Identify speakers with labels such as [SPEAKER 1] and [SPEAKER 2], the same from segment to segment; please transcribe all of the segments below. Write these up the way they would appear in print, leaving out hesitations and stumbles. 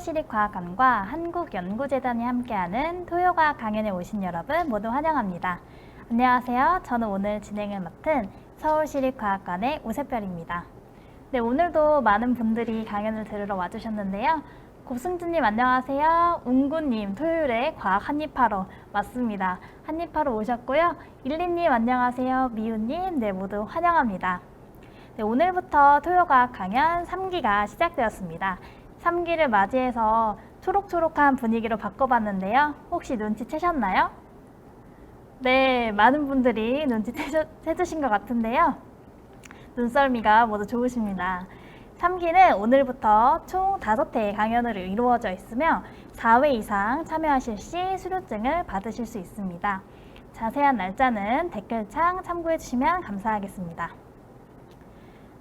[SPEAKER 1] 서울시립과학관과 한국연구재단이 함께하는 토요과학 강연에 오신 여러분 모두 환영합니다. 안녕하세요. 저는 오늘 진행을 맡은 서울시립과학관의 오세별입니다. 네, 오늘도 많은 분들이 강연을 들으러 와주셨는데요. 고승준님 안녕하세요. 웅구님 토요일에 과학 한입하러 왔습니다. 한입하러 오셨고요. 일리님 안녕하세요. 미우님 네 모두 환영합니다. 네, 오늘부터 토요과학 강연 3기가 시작되었습니다. 3기를 맞이해서 초록초록한 분위기로 바꿔봤는데요. 혹시 눈치채셨나요? 네, 많은 분들이 눈치채주신 것 같은데요. 눈썰미가 모두 좋으십니다. 3기는 오늘부터 총 5회의 강연으로 이루어져 있으며 4회 이상 참여하실 시 수료증을 받으실 수 있습니다. 자세한 날짜는 댓글창 참고해 주시면 감사하겠습니다.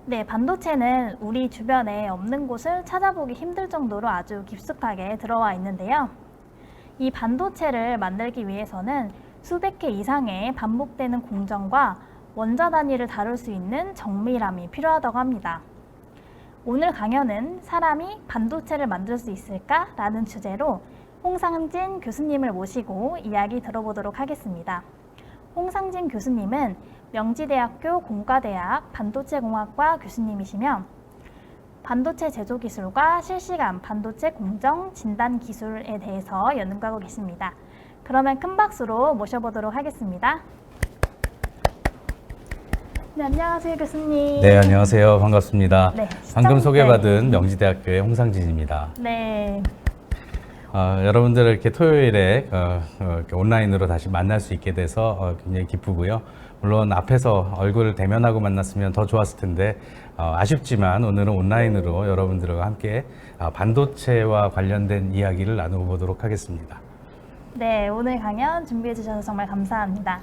[SPEAKER 1] 네, 반도체는 우리 주변에 없는 곳을 찾아보기 힘들 정도로 아주 깊숙하게 들어와 있는데요. 이 반도체를 만들기 위해서는 수백 개 이상의 반복되는 공정과 원자 단위를 다룰 수 있는 정밀함이 필요하다고 합니다. 오늘 강연은 사람이 반도체를 만들 수 있을까? 라는 주제로 홍상진 교수님을 모시고 이야기 들어보도록 하겠습니다. 홍상진 교수님은 명지대학교 공과대학 반도체공학과 교수님이시며 반도체 제조 기술과 실시간 반도체 공정 진단 기술에 대해서 연구하고 계십니다. 그러면 큰 박수로 모셔보도록 하겠습니다. 네, 안녕하세요 교수님.
[SPEAKER 2] 네, 안녕하세요. 반갑습니다.
[SPEAKER 1] 네,
[SPEAKER 2] 방금 소개받은 명지대학교의 홍상진입니다.
[SPEAKER 1] 네.
[SPEAKER 2] 여러분들 이렇게 토요일에 이렇게 온라인으로 다시 만날 수 있게 돼서 굉장히 기쁘고요. 물론 앞에서 얼굴을 대면하고 만났으면 더 좋았을 텐데 아쉽지만 오늘은 온라인으로 여러분들과 함께 반도체와 관련된 이야기를 나눠보도록 하겠습니다.
[SPEAKER 1] 네, 오늘 강연 준비해 주셔서 정말 감사합니다.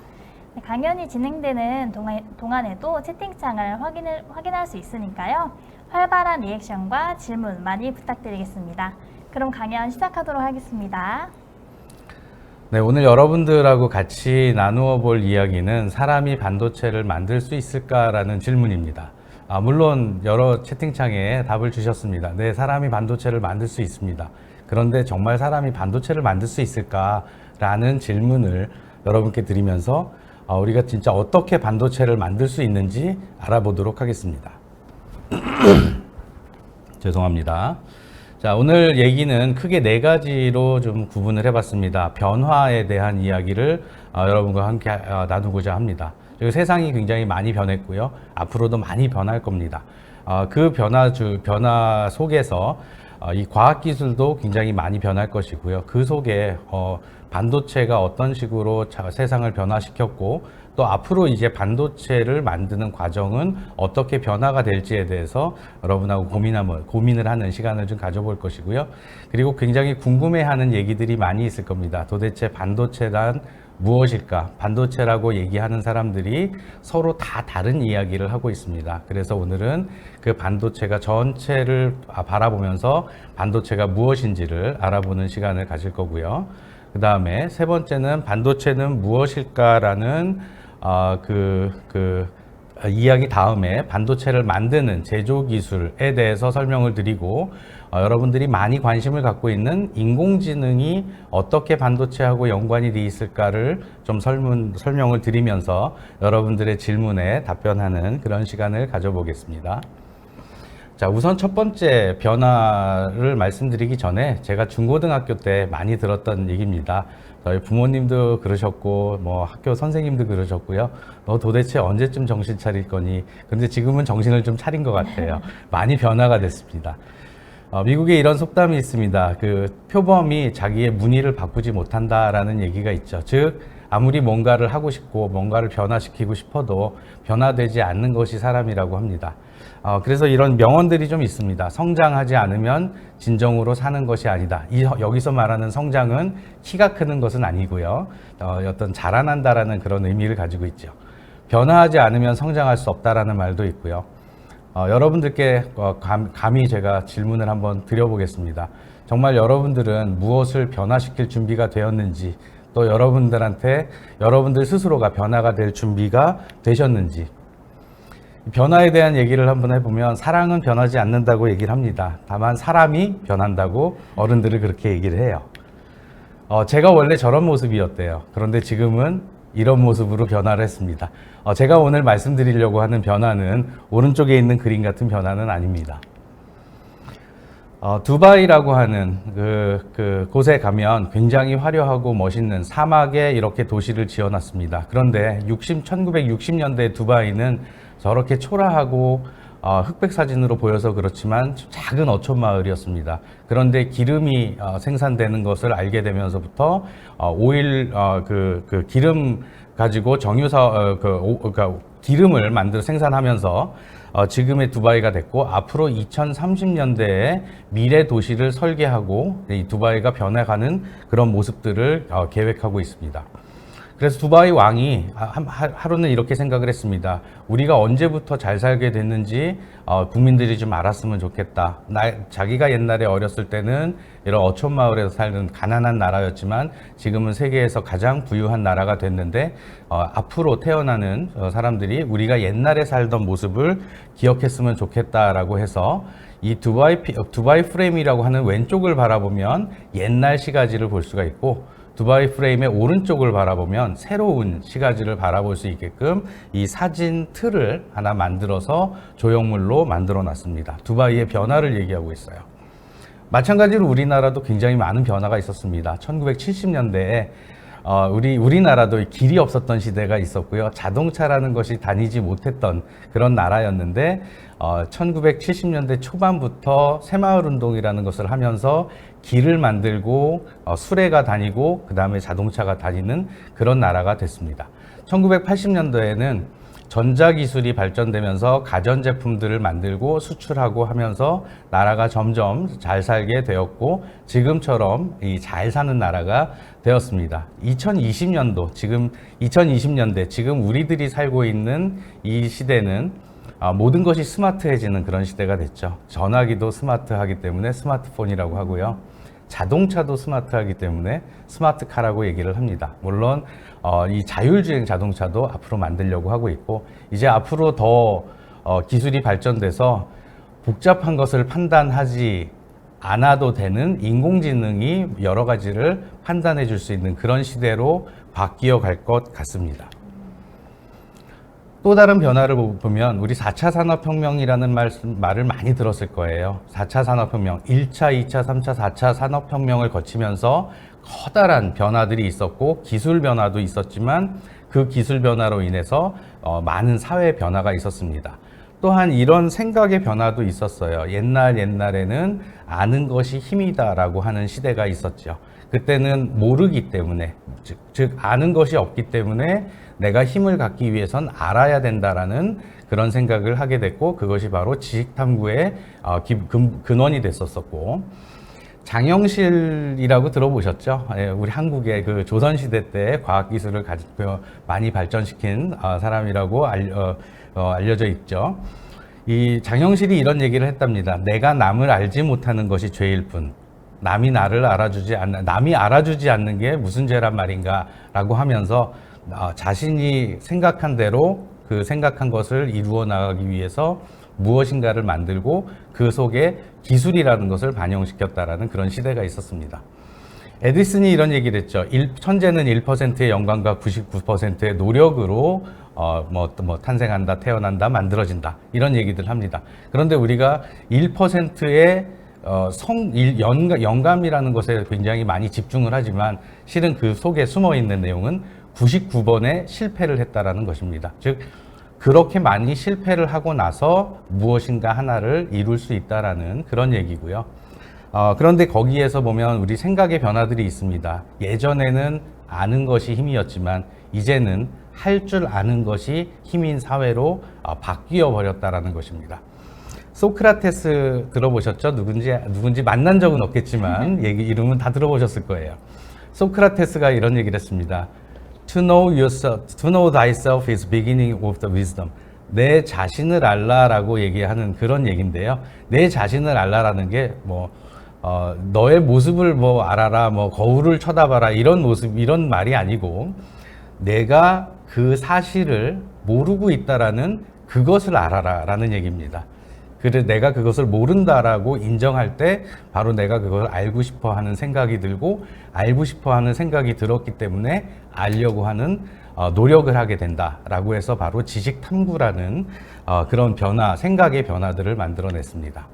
[SPEAKER 1] 강연이 진행되는 동안에도 채팅창을 확인할 수 있으니까요. 활발한 리액션과 질문 많이 부탁드리겠습니다. 그럼 강연 시작하도록 하겠습니다.
[SPEAKER 2] 네, 오늘 여러분들하고 같이 나누어 볼 이야기는 사람이 반도체를 만들 수 있을까라는 질문입니다. 물론 여러 채팅창에 답을 주셨습니다. 네, 사람이 반도체를 만들 수 있습니다. 그런데 정말 사람이 반도체를 만들 수 있을까라는 질문을 여러분께 드리면서 우리가 진짜 어떻게 반도체를 만들 수 있는지 알아보도록 하겠습니다. 죄송합니다. 자, 오늘 얘기는 크게 4가지로 좀 구분을 해봤습니다. 변화에 대한 이야기를 여러분과 함께 나누고자 합니다. 그리고 세상이 굉장히 많이 변했고요. 앞으로도 많이 변할 겁니다. 그 변화 속에서 이 과학기술도 굉장히 많이 변할 것이고요. 그 속에 반도체가 어떤 식으로 세상을 변화시켰고 또 앞으로 이제 반도체를 만드는 과정은 어떻게 변화가 될지에 대해서 여러분하고 고민을 하는 시간을 좀 가져볼 것이고요. 그리고 굉장히 궁금해하는 얘기들이 많이 있을 겁니다. 도대체 반도체란 무엇일까? 반도체라고 얘기하는 사람들이 서로 다 다른 이야기를 하고 있습니다. 그래서 오늘은 그 반도체가 전체를 바라보면서 반도체가 무엇인지를 알아보는 시간을 가질 거고요. 그 다음에 세 번째는 반도체는 무엇일까라는 이야기 다음에 반도체를 만드는 제조 기술에 대해서 설명을 드리고 여러분들이 많이 관심을 갖고 있는 인공지능이 어떻게 반도체하고 연관이 되어 있을까를 좀 설명을 드리면서 여러분들의 질문에 답변하는 그런 시간을 가져보겠습니다. 자, 우선 첫 번째 변화를 말씀드리기 전에 제가 중고등학교 때 많이 들었던 얘기입니다. 저희 부모님도 그러셨고 뭐 학교 선생님도 그러셨고요. 너 도대체 언제쯤 정신 차릴 거니? 근데 지금은 정신을 좀 차린 것 같아요. 많이 변화가 됐습니다. 미국에 이런 속담이 있습니다. 그 표범이 자기의 무늬를 바꾸지 못한다라는 얘기가 있죠. 즉 아무리 뭔가를 하고 싶고 뭔가를 변화시키고 싶어도 변화되지 않는 것이 사람이라고 합니다. 그래서 이런 명언들이 좀 있습니다. 성장하지 않으면 진정으로 사는 것이 아니다. 여기서 말하는 성장은 키가 크는 것은 아니고요. 어떤 자라난다라는 그런 의미를 가지고 있죠. 변화하지 않으면 성장할 수 없다라는 말도 있고요. 여러분들께 감히 제가 질문을 한번 드려보겠습니다. 정말 여러분들은 무엇을 변화시킬 준비가 되었는지 또 여러분들 스스로가 변화가 될 준비가 되셨는지 변화에 대한 얘기를 한번 해보면 사랑은 변하지 않는다고 얘기를 합니다. 다만 사람이 변한다고 어른들이 그렇게 얘기를 해요. 제가 원래 저런 모습이었대요. 그런데 지금은 이런 모습으로 변화를 했습니다. 제가 오늘 말씀드리려고 하는 변화는 오른쪽에 있는 그림 같은 변화는 아닙니다. 두바이라고 하는 곳에 가면 굉장히 화려하고 멋있는 사막에 이렇게 도시를 지어놨습니다. 그런데 1960년대 두바이는 저렇게 초라하고 흑백 사진으로 보여서 그렇지만 작은 어촌 마을이었습니다. 그런데 기름이 생산되는 것을 알게 되면서부터 오일 기름 가지고 정유사 그러니까 기름을 만들어 생산하면서 지금의 두바이가 됐고, 앞으로 2030년대에 미래 도시를 설계하고 이 두바이가 변해가는 그런 모습들을 계획하고 있습니다. 그래서 두바이 왕이 하루는 이렇게 생각을 했습니다. 우리가 언제부터 잘 살게 됐는지 국민들이 좀 알았으면 좋겠다. 자기가 옛날에 어렸을 때는 이런 어촌 마을에서 살던 가난한 나라였지만 지금은 세계에서 가장 부유한 나라가 됐는데, 앞으로 태어나는 사람들이 우리가 옛날에 살던 모습을 기억했으면 좋겠다라고 해서 이 두바이 프레임이라고 하는 왼쪽을 바라보면 옛날 시가지를 볼 수가 있고, 두바이 프레임의 오른쪽을 바라보면 새로운 시가지를 바라볼 수 있게끔 이 사진 틀을 하나 만들어서 조형물로 만들어 놨습니다. 두바이의 변화를 얘기하고 있어요. 마찬가지로 우리나라도 굉장히 많은 변화가 있었습니다. 1970년대에 우리나라도 길이 없었던 시대가 있었고요. 자동차라는 것이 다니지 못했던 그런 나라였는데 1970년대 초반부터 새마을운동이라는 것을 하면서 길을 만들고 수레가 다니고 그 다음에 자동차가 다니는 그런 나라가 됐습니다. 1980년도에는 전자기술이 발전되면서 가전제품들을 만들고 수출하고 하면서 나라가 점점 잘 살게 되었고, 지금처럼 이 잘 사는 나라가 되었습니다. 2020년도, 지금 2020년대, 지금 우리들이 살고 있는 이 시대는 모든 것이 스마트해지는 그런 시대가 됐죠. 전화기도 스마트하기 때문에 스마트폰이라고 하고요. 자동차도 스마트하기 때문에 스마트카라고 얘기를 합니다. 물론 이 자율주행 자동차도 앞으로 만들려고 하고 있고, 이제 앞으로 더 기술이 발전돼서 복잡한 것을 판단하지 않아도 되는 인공지능이 여러 가지를 판단해 줄 수 있는 그런 시대로 바뀌어 갈 것 같습니다. 또 다른 변화를 보면 우리 4차 산업혁명이라는 말을 많이 들었을 거예요. 4차 산업혁명, 1차, 2차, 3차, 4차 산업혁명을 거치면서 커다란 변화들이 있었고 기술 변화도 있었지만 그 기술 변화로 인해서 많은 사회 변화가 있었습니다. 또한 이런 생각의 변화도 있었어요. 옛날에는 아는 것이 힘이다라고 하는 시대가 있었죠. 그때는 모르기 때문에, 즉 아는 것이 없기 때문에 내가 힘을 갖기 위해선 알아야 된다라는 그런 생각을 하게 됐고, 그것이 바로 지식탐구의 근원이 됐었고, 장영실이라고 들어보셨죠? 우리 한국의 그 조선시대 때 과학기술을 많이 발전시킨 사람이라고 알려져 있죠. 이 장영실이 이런 얘기를 했답니다. 내가 남을 알지 못하는 것이 죄일 뿐, 남이 알아주지 않는 게 무슨 죄란 말인가 라고 하면서 자신이 생각한 대로 그 생각한 것을 이루어 나가기 위해서 무엇인가를 만들고 그 속에 기술이라는 것을 반영시켰다라는 그런 시대가 있었습니다. 에디슨이 이런 얘기를 했죠. 천재는 1%의 영광과 99%의 노력으로 탄생한다, 태어난다, 만들어진다, 이런 얘기들 합니다. 그런데 우리가 1%의 영감이라는 것에 굉장히 많이 집중을 하지만 실은 그 속에 숨어 있는 내용은 99번의 실패를 했다라는 것입니다. 즉 그렇게 많이 실패를 하고 나서 무엇인가 하나를 이룰 수 있다라는 그런 얘기고요. 그런데 거기에서 보면 우리 생각의 변화들이 있습니다. 예전에는 아는 것이 힘이었지만 이제는 할 줄 아는 것이 힘인 사회로 바뀌어 버렸다라는 것입니다. 소크라테스 들어보셨죠? 누군지 만난 적은 없겠지만 이름은 다 들어보셨을 거예요. 소크라테스가 이런 얘기를 했습니다. To know thyself is beginning of the wisdom. 내 자신을 알라라고 얘기하는 그런 얘기인데요. 내 자신을 알라라는 게 너의 모습을 알아라, 거울을 쳐다봐라, 이런 말이 아니고 내가 그 사실을 모르고 있다라는 그것을 알아라 라는 얘기입니다. 그래 내가 그것을 모른다라고 인정할 때 바로 내가 그걸 알고 싶어 하는 생각이 들고 알고 싶어 하는 생각이 들었기 때문에 알려고 하는 노력을 하게 된다라고 해서 바로 지식 탐구라는 그런 변화, 생각의 변화들을 만들어냈습니다.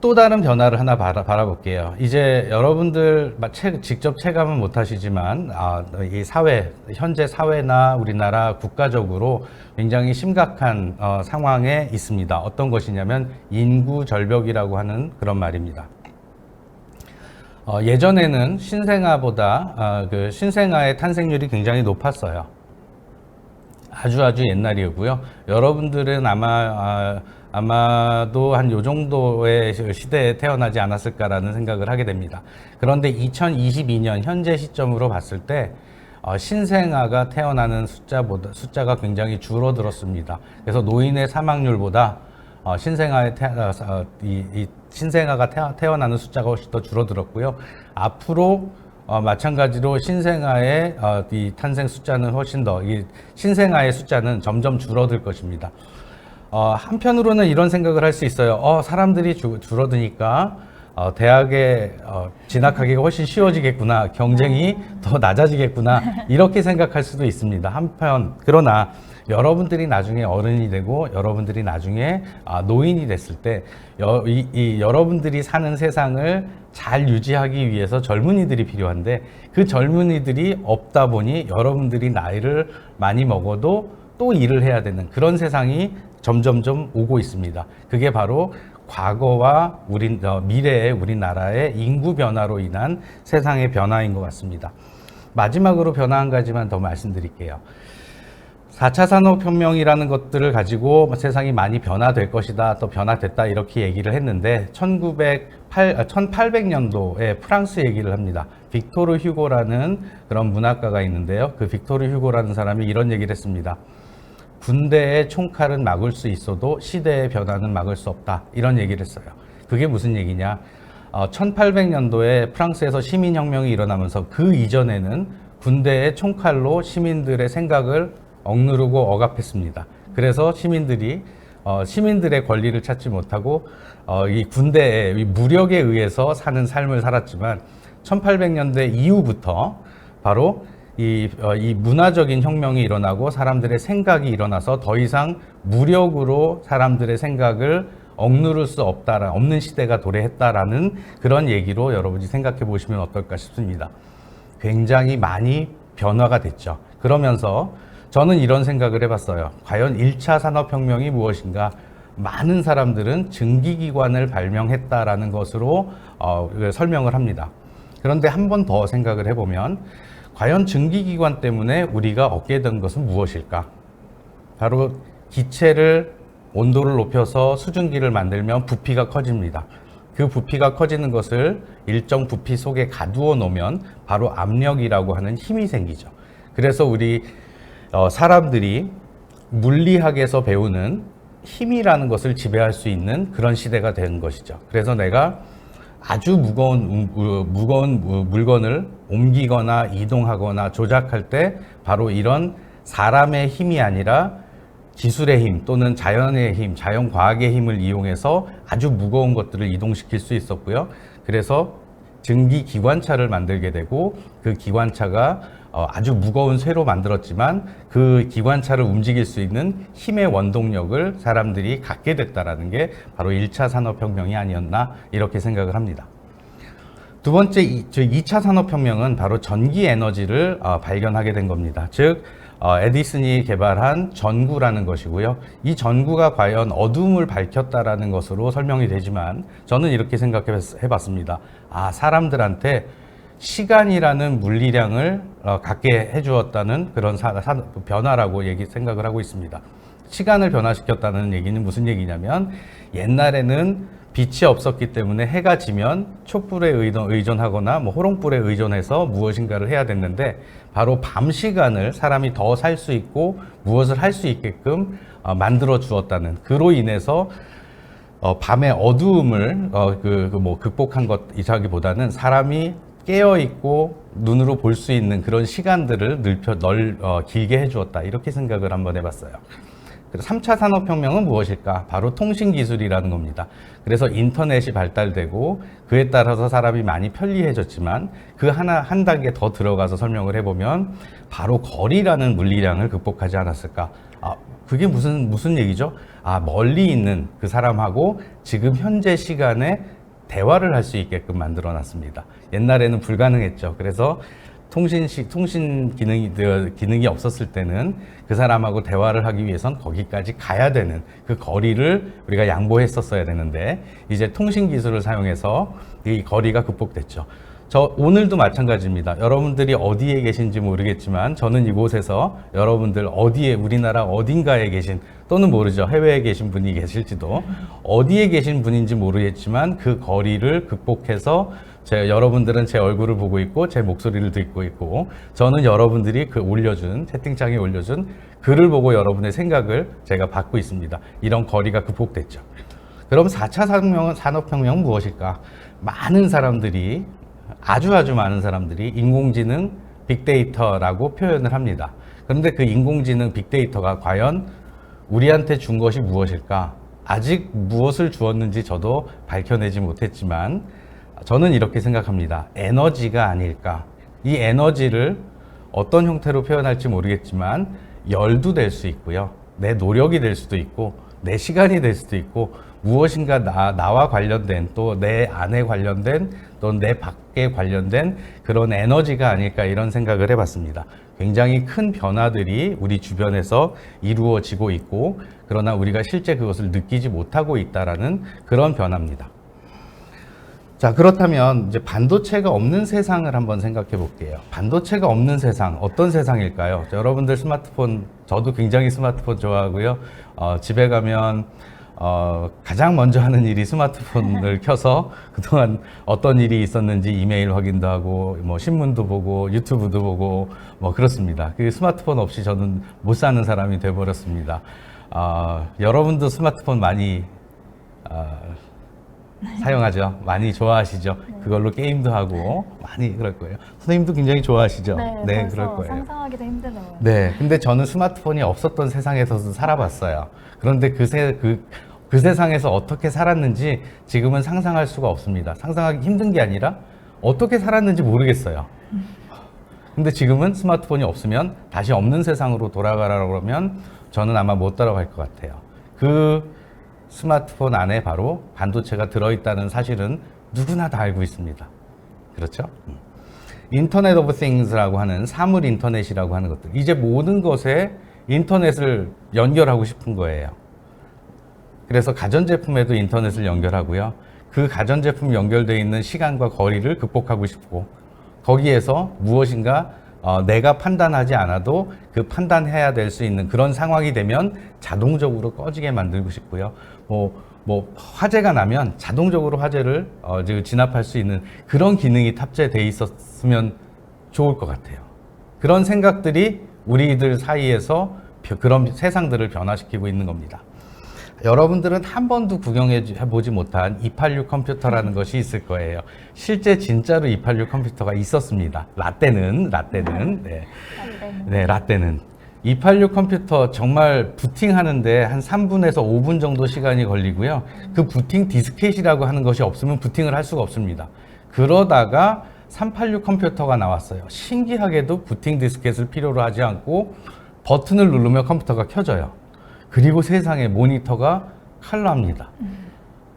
[SPEAKER 2] 또 다른 변화를 하나 바라볼게요. 이제 여러분들 직접 체감은 못하시지만 이 사회, 현재 사회나 우리나라 국가적으로 굉장히 심각한 상황에 있습니다. 어떤 것이냐면 인구 절벽이라고 하는 그런 말입니다. 예전에는 신생아보다 그 신생아의 탄생률이 굉장히 높았어요. 아주 옛날이고요. 여러분들은 아마도 한 요 정도의 시대에 태어나지 않았을까라는 생각을 하게 됩니다. 그런데 2022년 현재 시점으로 봤을 때 신생아가 태어나는 숫자가 굉장히 줄어들었습니다. 그래서 노인의 사망률보다 신생아가 태어나는 숫자가 훨씬 더 줄어들었고요. 앞으로 마찬가지로 신생아의 이 탄생 숫자는 훨씬 더 신생아의 숫자는 점점 줄어들 것입니다. 한편으로는 이런 생각을 할 수 있어요. 사람들이 줄어드니까 대학에 진학하기가 훨씬 쉬워지겠구나, 경쟁이 더 낮아지겠구나, 이렇게 생각할 수도 있습니다. 그러나 여러분들이 나중에 어른이 되고 여러분들이 나중에 노인이 됐을 때 여러분들이 사는 세상을 잘 유지하기 위해서 젊은이들이 필요한데 그 젊은이들이 없다 보니 여러분들이 나이를 많이 먹어도 또 일을 해야 되는 그런 세상이 점점점 오고 있습니다. 그게 바로 과거와 미래의 우리나라의 인구 변화로 인한 세상의 변화인 것 같습니다. 마지막으로 변화 한 가지만 더 말씀드릴게요. 4차 산업혁명이라는 것들을 가지고 세상이 많이 변화될 것이다, 또 변화됐다 이렇게 얘기를 했는데 1800년도에 프랑스 얘기를 합니다. 빅토르 휴고라는 그런 문학가가 있는데요. 그 빅토르 휴고라는 사람이 이런 얘기를 했습니다. 군대의 총칼은 막을 수 있어도 시대의 변화는 막을 수 없다, 이런 얘기를 했어요. 그게 무슨 얘기냐? 1800년도에 프랑스에서 시민혁명이 일어나면서 그 이전에는 군대의 총칼로 시민들의 생각을 억누르고 억압했습니다. 그래서 시민들의 권리를 찾지 못하고 이 군대의 무력에 의해서 사는 삶을 살았지만 1800년대 이후부터 바로 이 문화적인 혁명이 일어나고 사람들의 생각이 일어나서 더 이상 무력으로 사람들의 생각을 억누를 수 없는 시대가 도래했다라는 그런 얘기로 여러분이 생각해 보시면 어떨까 싶습니다. 굉장히 많이 변화가 됐죠. 그러면서 저는 이런 생각을 해봤어요. 과연 1차 산업혁명이 무엇인가? 많은 사람들은 증기기관을 발명했다라는 것으로 설명을 합니다. 그런데 한 번 더 생각을 해보면 과연 증기기관 때문에 우리가 얻게 된 것은 무엇일까? 바로 기체를 온도를 높여서 수증기를 만들면 부피가 커집니다. 그 부피가 커지는 것을 일정 부피 속에 가두어 놓으면 바로 압력이라고 하는 힘이 생기죠. 그래서 우리 사람들이 물리학에서 배우는 힘이라는 것을 지배할 수 있는 그런 시대가 된 것이죠. 그래서 내가 아주 무거운 물건을 옮기거나 이동하거나 조작할 때 바로 이런 사람의 힘이 아니라 기술의 힘 또는 자연의 힘, 자연과학의 힘을 이용해서 아주 무거운 것들을 이동시킬 수 있었고요. 그래서 증기기관차를 만들게 되고 그 기관차가 아주 무거운 쇠로 만들었지만 그 기관차를 움직일 수 있는 힘의 원동력을 사람들이 갖게 됐다라는 게 바로 1차 산업혁명이 아니었나 이렇게 생각을 합니다. 두 번째 2차 산업혁명은 바로 전기 에너지를 발견하게 된 겁니다. 즉 에디슨이 개발한 전구라는 것이고요. 이 전구가 과연 어둠을 밝혔다라는 것으로 설명이 되지만 저는 이렇게 생각해 봤습니다. 사람들한테 시간이라는 물리량을 갖게 해주었다는 그런 변화라고 생각을 하고 있습니다. 시간을 변화시켰다는 얘기는 무슨 얘기냐면 옛날에는 빛이 없었기 때문에 해가 지면 촛불에 의존하거나 호롱불에 의존해서 무엇인가를 해야 됐는데 바로 밤 시간을 사람이 더 살 수 있고 무엇을 할 수 있게끔 만들어 주었다는, 그로 인해서 밤의 어두움을 극복한 것이라기보다는 사람이 깨어 있고 눈으로 볼 수 있는 그런 시간들을 길게 해주었다. 이렇게 생각을 한번 해봤어요. 그래서 3차 산업혁명은 무엇일까? 바로 통신기술이라는 겁니다. 그래서 인터넷이 발달되고 그에 따라서 사람이 많이 편리해졌지만 그 한 단계 더 들어가서 설명을 해보면 바로 거리라는 물리량을 극복하지 않았을까? 그게 무슨 얘기죠? 멀리 있는 그 사람하고 지금 현재 시간에 대화를 할 수 있게끔 만들어 놨습니다. 옛날에는 불가능했죠. 그래서 통신 기능이 없었을 때는 그 사람하고 대화를 하기 위해선 거기까지 가야 되는 그 거리를 우리가 양보했었어야 되는데 이제 통신 기술을 사용해서 이 거리가 극복됐죠. 저 오늘도 마찬가지입니다. 여러분들이 어디에 계신지 모르겠지만 저는 이곳에서 여러분들 우리나라 어딘가에 계신 또는 모르죠. 해외에 계신 분이 계실지도 어디에 계신 분인지 모르겠지만 그 거리를 극복해서 여러분들은 제 얼굴을 보고 있고 제 목소리를 듣고 있고 저는 여러분들이 채팅창에 올려준 글을 보고 여러분의 생각을 제가 받고 있습니다. 이런 거리가 극복됐죠. 그럼 4차 산업혁명은 무엇일까? 아주 많은 사람들이 인공지능, 빅데이터라고 표현을 합니다. 그런데 그 인공지능, 빅데이터가 과연 우리한테 준 것이 무엇일까? 아직 무엇을 주었는지 저도 밝혀내지 못했지만 저는 이렇게 생각합니다. 에너지가 아닐까? 이 에너지를 어떤 형태로 표현할지 모르겠지만 열도 될 수 있고요. 내 노력이 될 수도 있고 내 시간이 될 수도 있고 무엇인가 나와 관련된 또 내 안에 관련된 또 내 밖에 관련된 그런 에너지가 아닐까 이런 생각을 해봤습니다. 굉장히 큰 변화들이 우리 주변에서 이루어지고 있고 그러나 우리가 실제 그것을 느끼지 못하고 있다라는 그런 변화입니다. 자, 그렇다면 이제 반도체가 없는 세상을 한번 생각해 볼게요. 반도체가 없는 세상, 어떤 세상일까요? 여러분들 스마트폰, 저도 굉장히 스마트폰 좋아하고요. 집에 가면 가장 먼저 하는 일이 스마트폰을 켜서 그동안 어떤 일이 있었는지 이메일 확인도 하고 신문도 보고 유튜브도 보고 그렇습니다. 그 스마트폰 없이 저는 못 사는 사람이 돼 버렸습니다. 여러분도 스마트폰 많이 사용하죠. 많이 좋아하시죠. 그걸로 게임도 하고 많이 그럴 거예요. 선생님도 굉장히 좋아하시죠.
[SPEAKER 1] 네,
[SPEAKER 2] 그럴 거예요.
[SPEAKER 1] 상상하기도 힘들어요.
[SPEAKER 2] 네, 근데 저는 스마트폰이 없었던 세상에서도 살아봤어요. 그런데 그 세상에서 어떻게 살았는지 지금은 상상할 수가 없습니다. 상상하기 힘든 게 아니라 어떻게 살았는지 모르겠어요. 근데 지금은 스마트폰이 없으면 다시 없는 세상으로 돌아가라고 그러면 저는 아마 못 따라갈 것 같아요. 그 스마트폰 안에 바로 반도체가 들어있다는 사실은 누구나 다 알고 있습니다. 그렇죠? 인터넷 오브 띵스라고 하는 사물 인터넷이라고 하는 것들. 이제 모든 것에 인터넷을 연결하고 싶은 거예요. 그래서 가전제품에도 인터넷을 연결하고요. 그 가전제품 연결되어 있는 시간과 거리를 극복하고 싶고 거기에서 무엇인가 내가 판단하지 않아도 그 판단해야 될 수 있는 그런 상황이 되면 자동적으로 꺼지게 만들고 싶고요. 화재가 나면 자동적으로 화재를 진압할 수 있는 그런 기능이 탑재되어 있었으면 좋을 것 같아요. 그런 생각들이 우리들 사이에서 그런 세상들을 변화시키고 있는 겁니다. 여러분들은 한 번도 구경해 보지 못한 286 컴퓨터라는 것이 있을 거예요. 실제 진짜로 286 컴퓨터가 있었습니다. 라떼는. 라떼는. 286 컴퓨터 정말 부팅하는데 한 3분에서 5분 정도 시간이 걸리고요. 그 부팅 디스켓이라고 하는 것이 없으면 부팅을 할 수가 없습니다. 그러다가 386 컴퓨터가 나왔어요. 신기하게도 부팅 디스켓을 필요로 하지 않고 버튼을 누르면 컴퓨터가 켜져요. 그리고 세상에 모니터가 컬러합니다.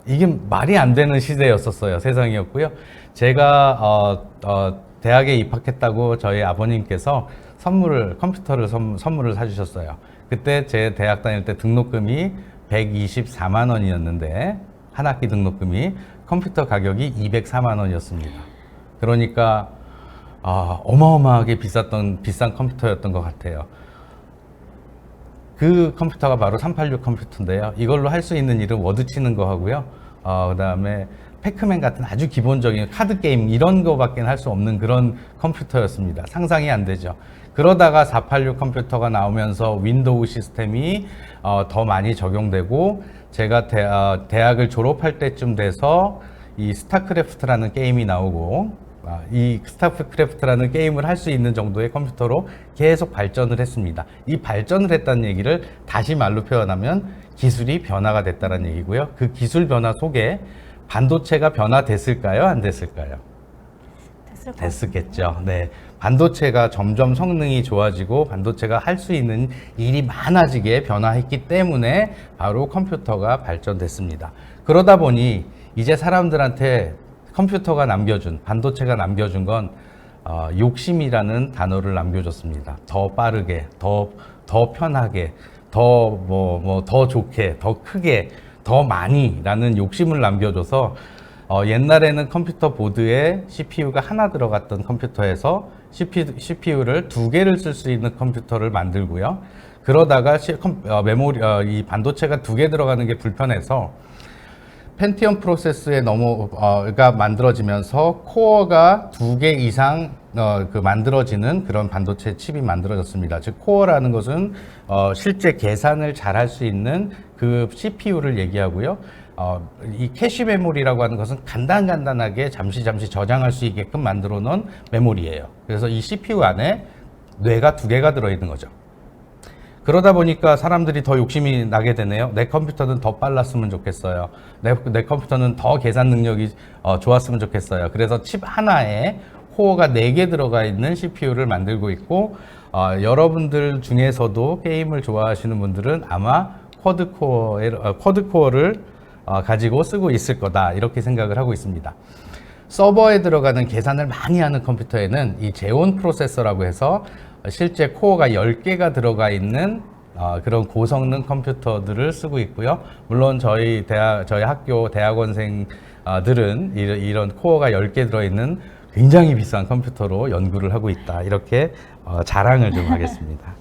[SPEAKER 2] 이게 말이 안 되는 시대였었어요. 세상이었고요. 제가 대학에 입학했다고 저희 아버님께서 컴퓨터를 선물을 사주셨어요. 그때 제 대학 다닐 때 등록금이 124만 원이었는데 한 학기 등록금이 컴퓨터 가격이 204만 원이었습니다. 그러니까 어마어마하게 비싼 컴퓨터였던 것 같아요. 그 컴퓨터가 바로 386 컴퓨터인데요. 이걸로 할 수 있는 일은 워드 치는 거 하고요. 그 다음에 패크맨 같은 아주 기본적인 카드 게임 이런 거밖에 할 수 없는 그런 컴퓨터였습니다. 상상이 안 되죠. 그러다가 486 컴퓨터가 나오면서 윈도우 시스템이 더 많이 적용되고 제가 대학을 졸업할 때쯤 돼서 이 스타크래프트라는 게임이 나오고 이 스타크래프트라는 게임을 할 수 있는 정도의 컴퓨터로 계속 발전을 했습니다. 이 발전을 했다는 얘기를 다시 말로 표현하면 기술이 변화가 됐다는 얘기고요. 그 기술 변화 속에 반도체가 변화됐을까요? 안 됐을까요? 됐었겠죠. 네. 반도체가 점점 성능이 좋아지고 반도체가 할 수 있는 일이 많아지게 변화했기 때문에 바로 컴퓨터가 발전됐습니다. 그러다 보니 이제 사람들한테 컴퓨터가 남겨준, 반도체가 남겨준 건 욕심이라는 단어를 남겨줬습니다. 더 빠르게, 더 편하게, 더 좋게, 더 크게, 더 많이라는 욕심을 남겨줘서 옛날에는 컴퓨터 보드에 CPU가 하나 들어갔던 컴퓨터에서 CPU를 두 개를 쓸 수 있는 컴퓨터를 만들고요. 그러다가 이 반도체가 두 개 들어가는 게 불편해서 펜티엄 프로세스에 가 만들어지면서 코어가 두 개 이상 만들어지는 그런 반도체 칩이 만들어졌습니다. 즉 코어라는 것은 실제 계산을 잘 할 수 있는 그 CPU를 얘기하고요. 이 캐시 메모리라고 하는 것은 간단하게 잠시 저장할 수 있게끔 만들어 놓은 메모리예요. 그래서 이 CPU 안에 뇌가 두 개가 들어있는 거죠. 그러다 보니까 사람들이 더 욕심이 나게 되네요. 내 컴퓨터는 더 빨랐으면 좋겠어요. 내 컴퓨터는 더 계산 능력이 좋았으면 좋겠어요. 그래서 칩 하나에 코어가 4개 들어가 있는 CPU를 만들고 있고 여러분들 중에서도 게임을 좋아하시는 분들은 아마 쿼드코어를 가지고 쓰고 있을 거다 이렇게 생각을 하고 있습니다. 서버에 들어가는 계산을 많이 하는 컴퓨터에는 이 제온 프로세서라고 해서 실제 코어가 10개가 들어가 있는 그런 고성능 컴퓨터들을 쓰고 있고요. 물론 저희 학교 대학원생들은 이런 코어가 10개 들어있는 굉장히 비싼 컴퓨터로 연구를 하고 있다. 이렇게 자랑을 좀 하겠습니다.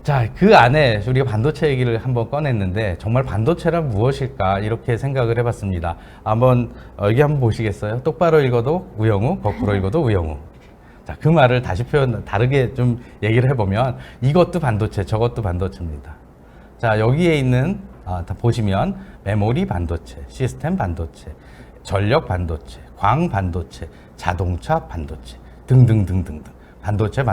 [SPEAKER 2] 자, 그 안에 우리가 반도체 얘기를 한번 꺼냈는데 정말 반도체란 무엇일까 이렇게 생각을 해봤습니다. 한번 여기 한번 보시겠어요? 똑바로 읽어도 우영우, 거꾸로 읽어도 우영우. 자, 그 말을 다르게 좀 얘기를 해보면 이것도 반도체, 저것도 반도체입니다. 자, 여기에 있는 보시면 메모리 반도체, 시스템 반도체, 전력 반도체, 광 반도체, 자동차 반도체 등등등등등 반도체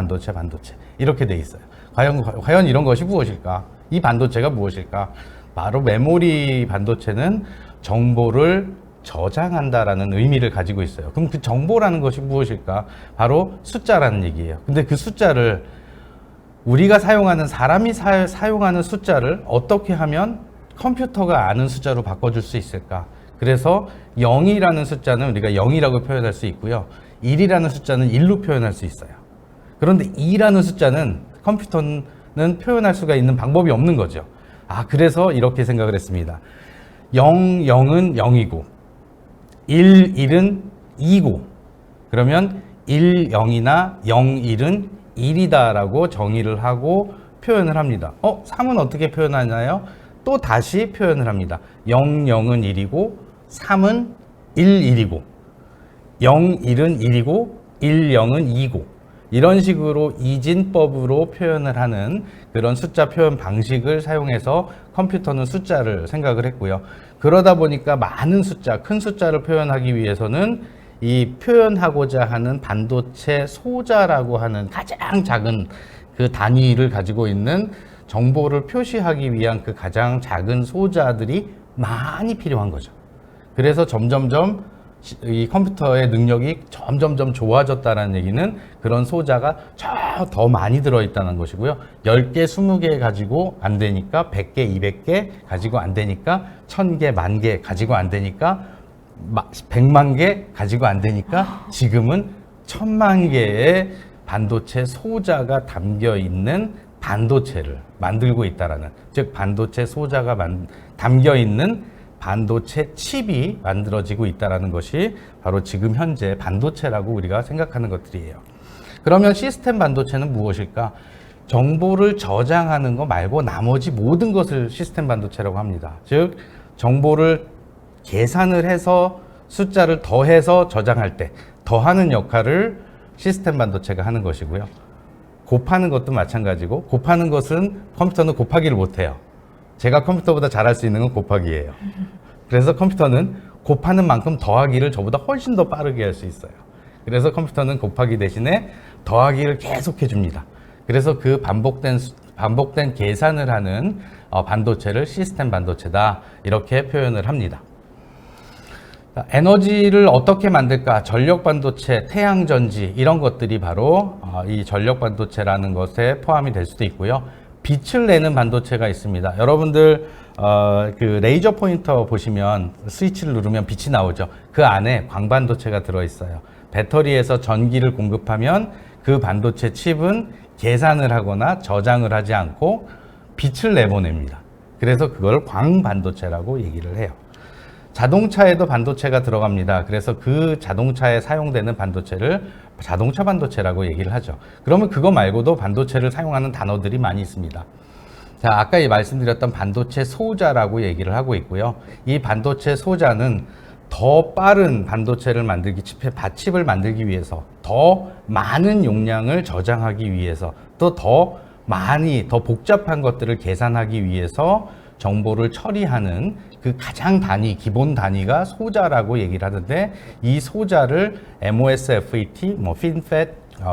[SPEAKER 2] 이렇게 돼 있어요. 과연 이런 것이 무엇일까? 이 반도체가 무엇일까? 바로 메모리 반도체는 정보를 저장한다라는 의미를 가지고 있어요. 그럼 그 정보라는 것이 무엇일까? 바로 숫자라는 얘기예요. 근데 그 숫자를 우리가 사람이 사용하는 숫자를 어떻게 하면 컴퓨터가 아는 숫자로 바꿔줄 수 있을까? 그래서 0이라는 숫자는 우리가 0이라고 표현할 수 있고요. 1이라는 숫자는 1로 표현할 수 있어요. 그런데 2라는 숫자는 컴퓨터는 표현할 수가 있는 방법이 없는 거죠. 그래서 이렇게 생각을 했습니다. 0은 0이고 1은 2고 그러면 10이나 01은 1이다라고 정의를 하고 표현을 합니다. 3은 어떻게 표현하나요? 또 다시 표현을 합니다. 0은 1이고 3은 1이고 01은 1이고 10은 2고 이런 식으로 이진법으로 표현을 하는 그런 숫자 표현 방식을 사용해서 컴퓨터는 숫자를 생각을 했고요. 그러다 보니까 많은 숫자, 큰 숫자를 표현하기 위해서는 이 표현하고자 하는 반도체 소자라고 하는 가장 작은 그 단위를 가지고 있는 정보를 표시하기 위한 그 가장 작은 소자들이 많이 필요한 거죠. 그래서 점점점 이 컴퓨터의 능력이 점점점 좋아졌다는 얘기는 그런 소자가 더 많이 들어있다는 것이고요. 10개, 20개 가지고 안 되니까 100개, 200개 가지고 안 되니까 1000개, 10,000개 가지고 안 되니까 100만 개 가지고 안 되니까 지금은 1000만 개의 반도체 소자가 담겨 있는 반도체를 만들고 있다라는, 즉 반도체 소자가 담겨 있는 반도체 칩이 만들어지고 있다는 것이 바로 지금 현재 반도체라고 우리가 생각하는 것들이에요. 그러면 시스템 반도체는 무엇일까? 정보를 저장하는 거 말고 나머지 모든 것을 시스템 반도체라고 합니다. 즉 정보를 계산을 해서 숫자를 더해서 저장할 때 더하는 역할을 시스템 반도체가 하는 것이고요. 곱하는 것도 마찬가지고, 곱하는 것은 컴퓨터는 곱하기를 못해요. 제가 컴퓨터보다 잘할 수 있는 건 곱하기예요. 그래서 컴퓨터는 곱하는 만큼 더하기를 저보다 훨씬 더 빠르게 할 수 있어요. 그래서 컴퓨터는 곱하기 대신에 더하기를 계속 해줍니다. 그래서 그 반복된 계산을 하는 반도체를 시스템 반도체다, 이렇게 표현을 합니다. 에너지를 어떻게 만들까? 전력 반도체, 태양 전지, 이런 것들이 바로 이 전력 반도체라는 것에 포함이 될 수도 있고요. 빛을 내는 반도체가 있습니다. 여러분들 그 레이저 포인터 보시면 스위치를 누르면 빛이 나오죠. 그 안에 광반도체가 들어있어요. 배터리에서 전기를 공급하면 그 반도체 칩은 계산을 하거나 저장을 하지 않고 빛을 내보냅니다. 그래서 그걸 광반도체라고 얘기를 해요. 자동차에도 반도체가 들어갑니다. 그래서 그 자동차에 사용되는 반도체를 자동차 반도체라고 얘기를 하죠. 그러면 그거 말고도 반도체를 사용하는 단어들이 많이 있습니다. 자, 아까 말씀드렸던 반도체 소자라고 얘기를 하고 있고요. 이 반도체 소자는 더 빠른 반도체를 만들기, 칩을 만들기 위해서, 더 많은 용량을 저장하기 위해서, 또 더 복잡한 것들을 계산하기 위해서 정보를 처리하는 그 가장 기본 단위가 소자라고 얘기를 하는데, 이 소자를 MOSFET, FinFET,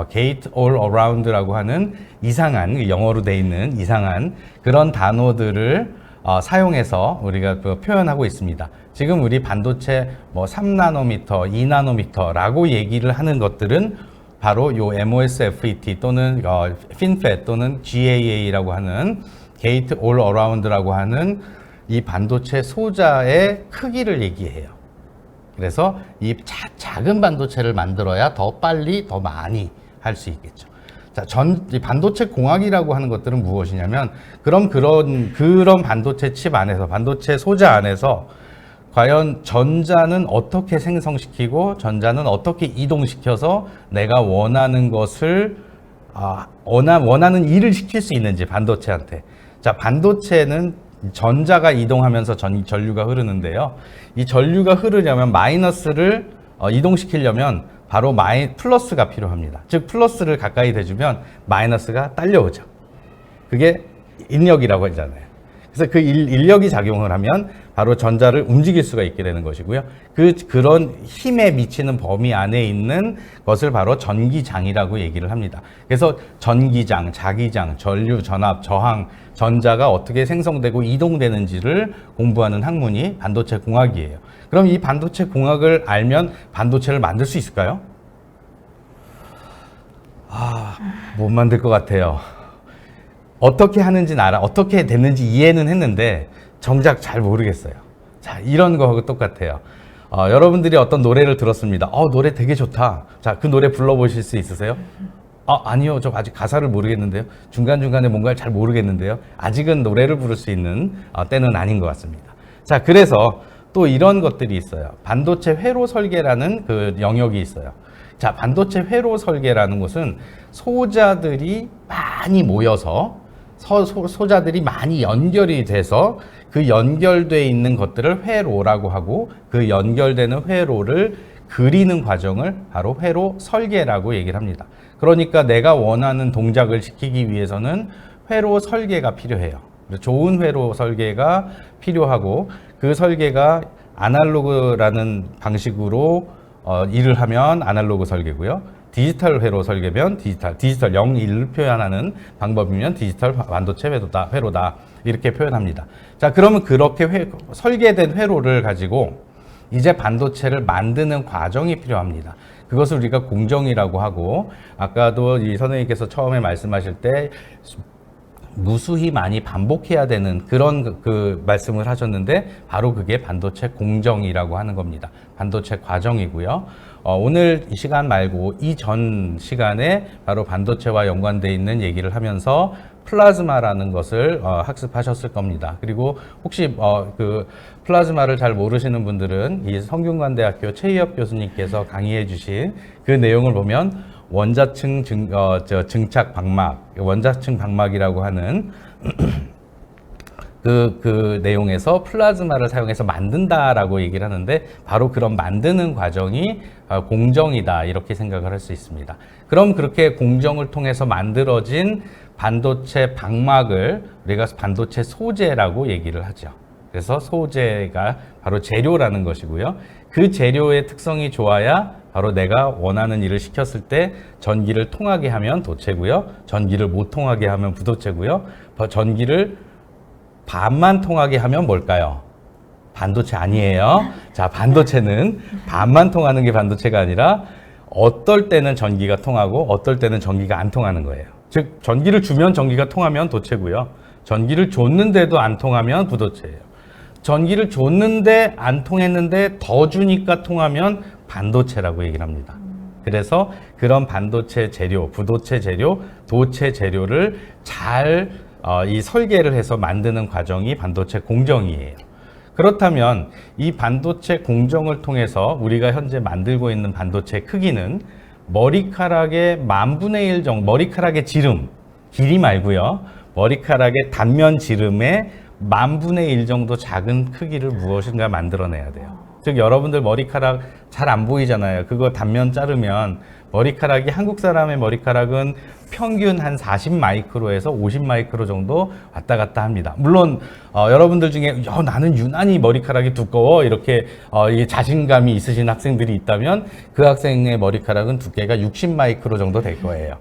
[SPEAKER 2] Gate All Around라고 하는 이상한, 영어로 돼 있는 이상한 그런 단어들을 사용해서 우리가 표현하고 있습니다. 지금 우리 반도체 3나노미터, 2나노미터라고 얘기를 하는 것들은 바로 요 MOSFET 또는 FinFET 또는 GAA라고 하는 Gate All Around라고 하는 이 반도체 소자의 크기를 얘기해요. 그래서 이 작은 반도체를 만들어야 더 빨리, 더 많이 할 수 있겠죠. 자, 이 반도체 공학이라고 하는 것들은 무엇이냐면, 그런 반도체 칩 안에서, 반도체 소자 안에서 과연 전자는 어떻게 생성시키고 전자는 어떻게 이동시켜서 내가 원하는 것을 원하는 일을 시킬 수 있는지, 반도체한테. 자, 반도체는 전자가 이동하면서 전류가 흐르는데요. 이 전류가 흐르려면 마이너스를 이동시키려면 바로 플러스가 필요합니다. 즉 플러스를 가까이 대주면 마이너스가 딸려오죠. 그게 인력이라고 하잖아요. 그래서 그 인력이 작용을 하면 바로 전자를 움직일 수가 있게 되는 것이고요. 그런 힘에 미치는 범위 안에 있는 것을 바로 전기장이라고 얘기를 합니다. 그래서 전기장, 자기장, 전류, 전압, 저항, 전자가 어떻게 생성되고 이동되는지를 공부하는 학문이 반도체 공학이에요. 그럼 이 반도체 공학을 알면 반도체를 만들 수 있을까요? 못 만들 것 같아요. 어떻게 하는지는 알아. 어떻게 됐는지 이해는 했는데 정작 잘 모르겠어요. 자, 이런 거하고 똑같아요. 여러분들이 어떤 노래를 들었습니다. 노래 되게 좋다. 자, 그 노래 불러보실 수 있으세요? 아니요. 저 아직 가사를 모르겠는데요. 중간중간에 뭔가를 잘 모르겠는데요. 아직은 노래를 부를 수 있는 때는 아닌 것 같습니다. 자, 그래서 또 이런 것들이 있어요. 반도체 회로 설계라는 그 영역이 있어요. 자, 반도체 회로 설계라는 것은 소자들이 많이 모여서 소자들이 많이 연결이 돼서 그 연결되어 있는 것들을 회로라고 하고, 그 연결되는 회로를 그리는 과정을 바로 회로 설계라고 얘기를 합니다. 그러니까 내가 원하는 동작을 시키기 위해서는 회로 설계가 필요해요. 좋은 회로 설계가 필요하고, 그 설계가 아날로그라는 방식으로 일을 하면 아날로그 설계고요. 디지털 회로 설계면 디지털 0, 1을 표현하는 방법이면 디지털 반도체 회로다 이렇게 표현합니다. 자, 그러면 그렇게 설계된 회로를 가지고 이제 반도체를 만드는 과정이 필요합니다. 그것을 우리가 공정이라고 하고, 아까도 이 선생님께서 처음에 말씀하실 때 무수히 많이 반복해야 되는 그런 그 말씀을 하셨는데, 바로 그게 반도체 공정이라고 하는 겁니다. 반도체 과정이고요. 오늘 이 시간 말고 이전 시간에 바로 반도체와 연관되어 있는 얘기를 하면서 플라즈마라는 것을 학습하셨을 겁니다. 그리고 혹시 그 플라즈마를 잘 모르시는 분들은 이 성균관대학교 최희엽 교수님께서 강의해 주신 그 내용을 보면 원자층 증착 방막, 원자층 방막이라고 하는 그 내용에서 플라즈마를 사용해서 만든다라고 얘기를 하는데, 바로 그런 만드는 과정이 공정이다 이렇게 생각을 할 수 있습니다. 그럼 그렇게 공정을 통해서 만들어진 반도체 방막을 우리가 반도체 소재라고 얘기를 하죠. 그래서 소재가 바로 재료라는 것이고요. 그 재료의 특성이 좋아야 바로 내가 원하는 일을 시켰을 때 전기를 통하게 하면 도체고요. 전기를 못 통하게 하면 부도체고요. 전기를 반만 통하게 하면 뭘까요? 반도체 아니에요. 자, 반도체는 반만 통하는 게 반도체가 아니라 어떨 때는 전기가 통하고 어떨 때는 전기가 안 통하는 거예요. 즉, 전기를 주면 전기가 통하면 도체고요. 전기를 줬는데도 안 통하면 부도체예요. 전기를 줬는데 안 통했는데 더 주니까 통하면 반도체라고 얘기를 합니다. 그래서 그런 반도체 재료, 부도체 재료, 도체 재료를 잘 이 설계를 해서 만드는 과정이 반도체 공정이에요. 그렇다면 이 반도체 공정을 통해서 우리가 현재 만들고 있는 반도체 크기는 머리카락의 10,000분의 1 정도, 머리카락의 지름, 길이 말고요. 머리카락의 단면 지름의 10,000분의 1 정도 작은 크기를 무엇인가 만들어내야 돼요. 즉 여러분들 머리카락 잘 안 보이잖아요. 그거 단면 자르면 머리카락이 한국 사람의 머리카락은 평균 한 40마이크로에서 50마이크로 정도 왔다 갔다 합니다. 물론 여러분들 중에 나는 유난히 머리카락이 두꺼워 이렇게 이게 자신감이 있으신 학생들이 있다면 그 학생의 머리카락은 두께가 60마이크로 정도 될 거예요.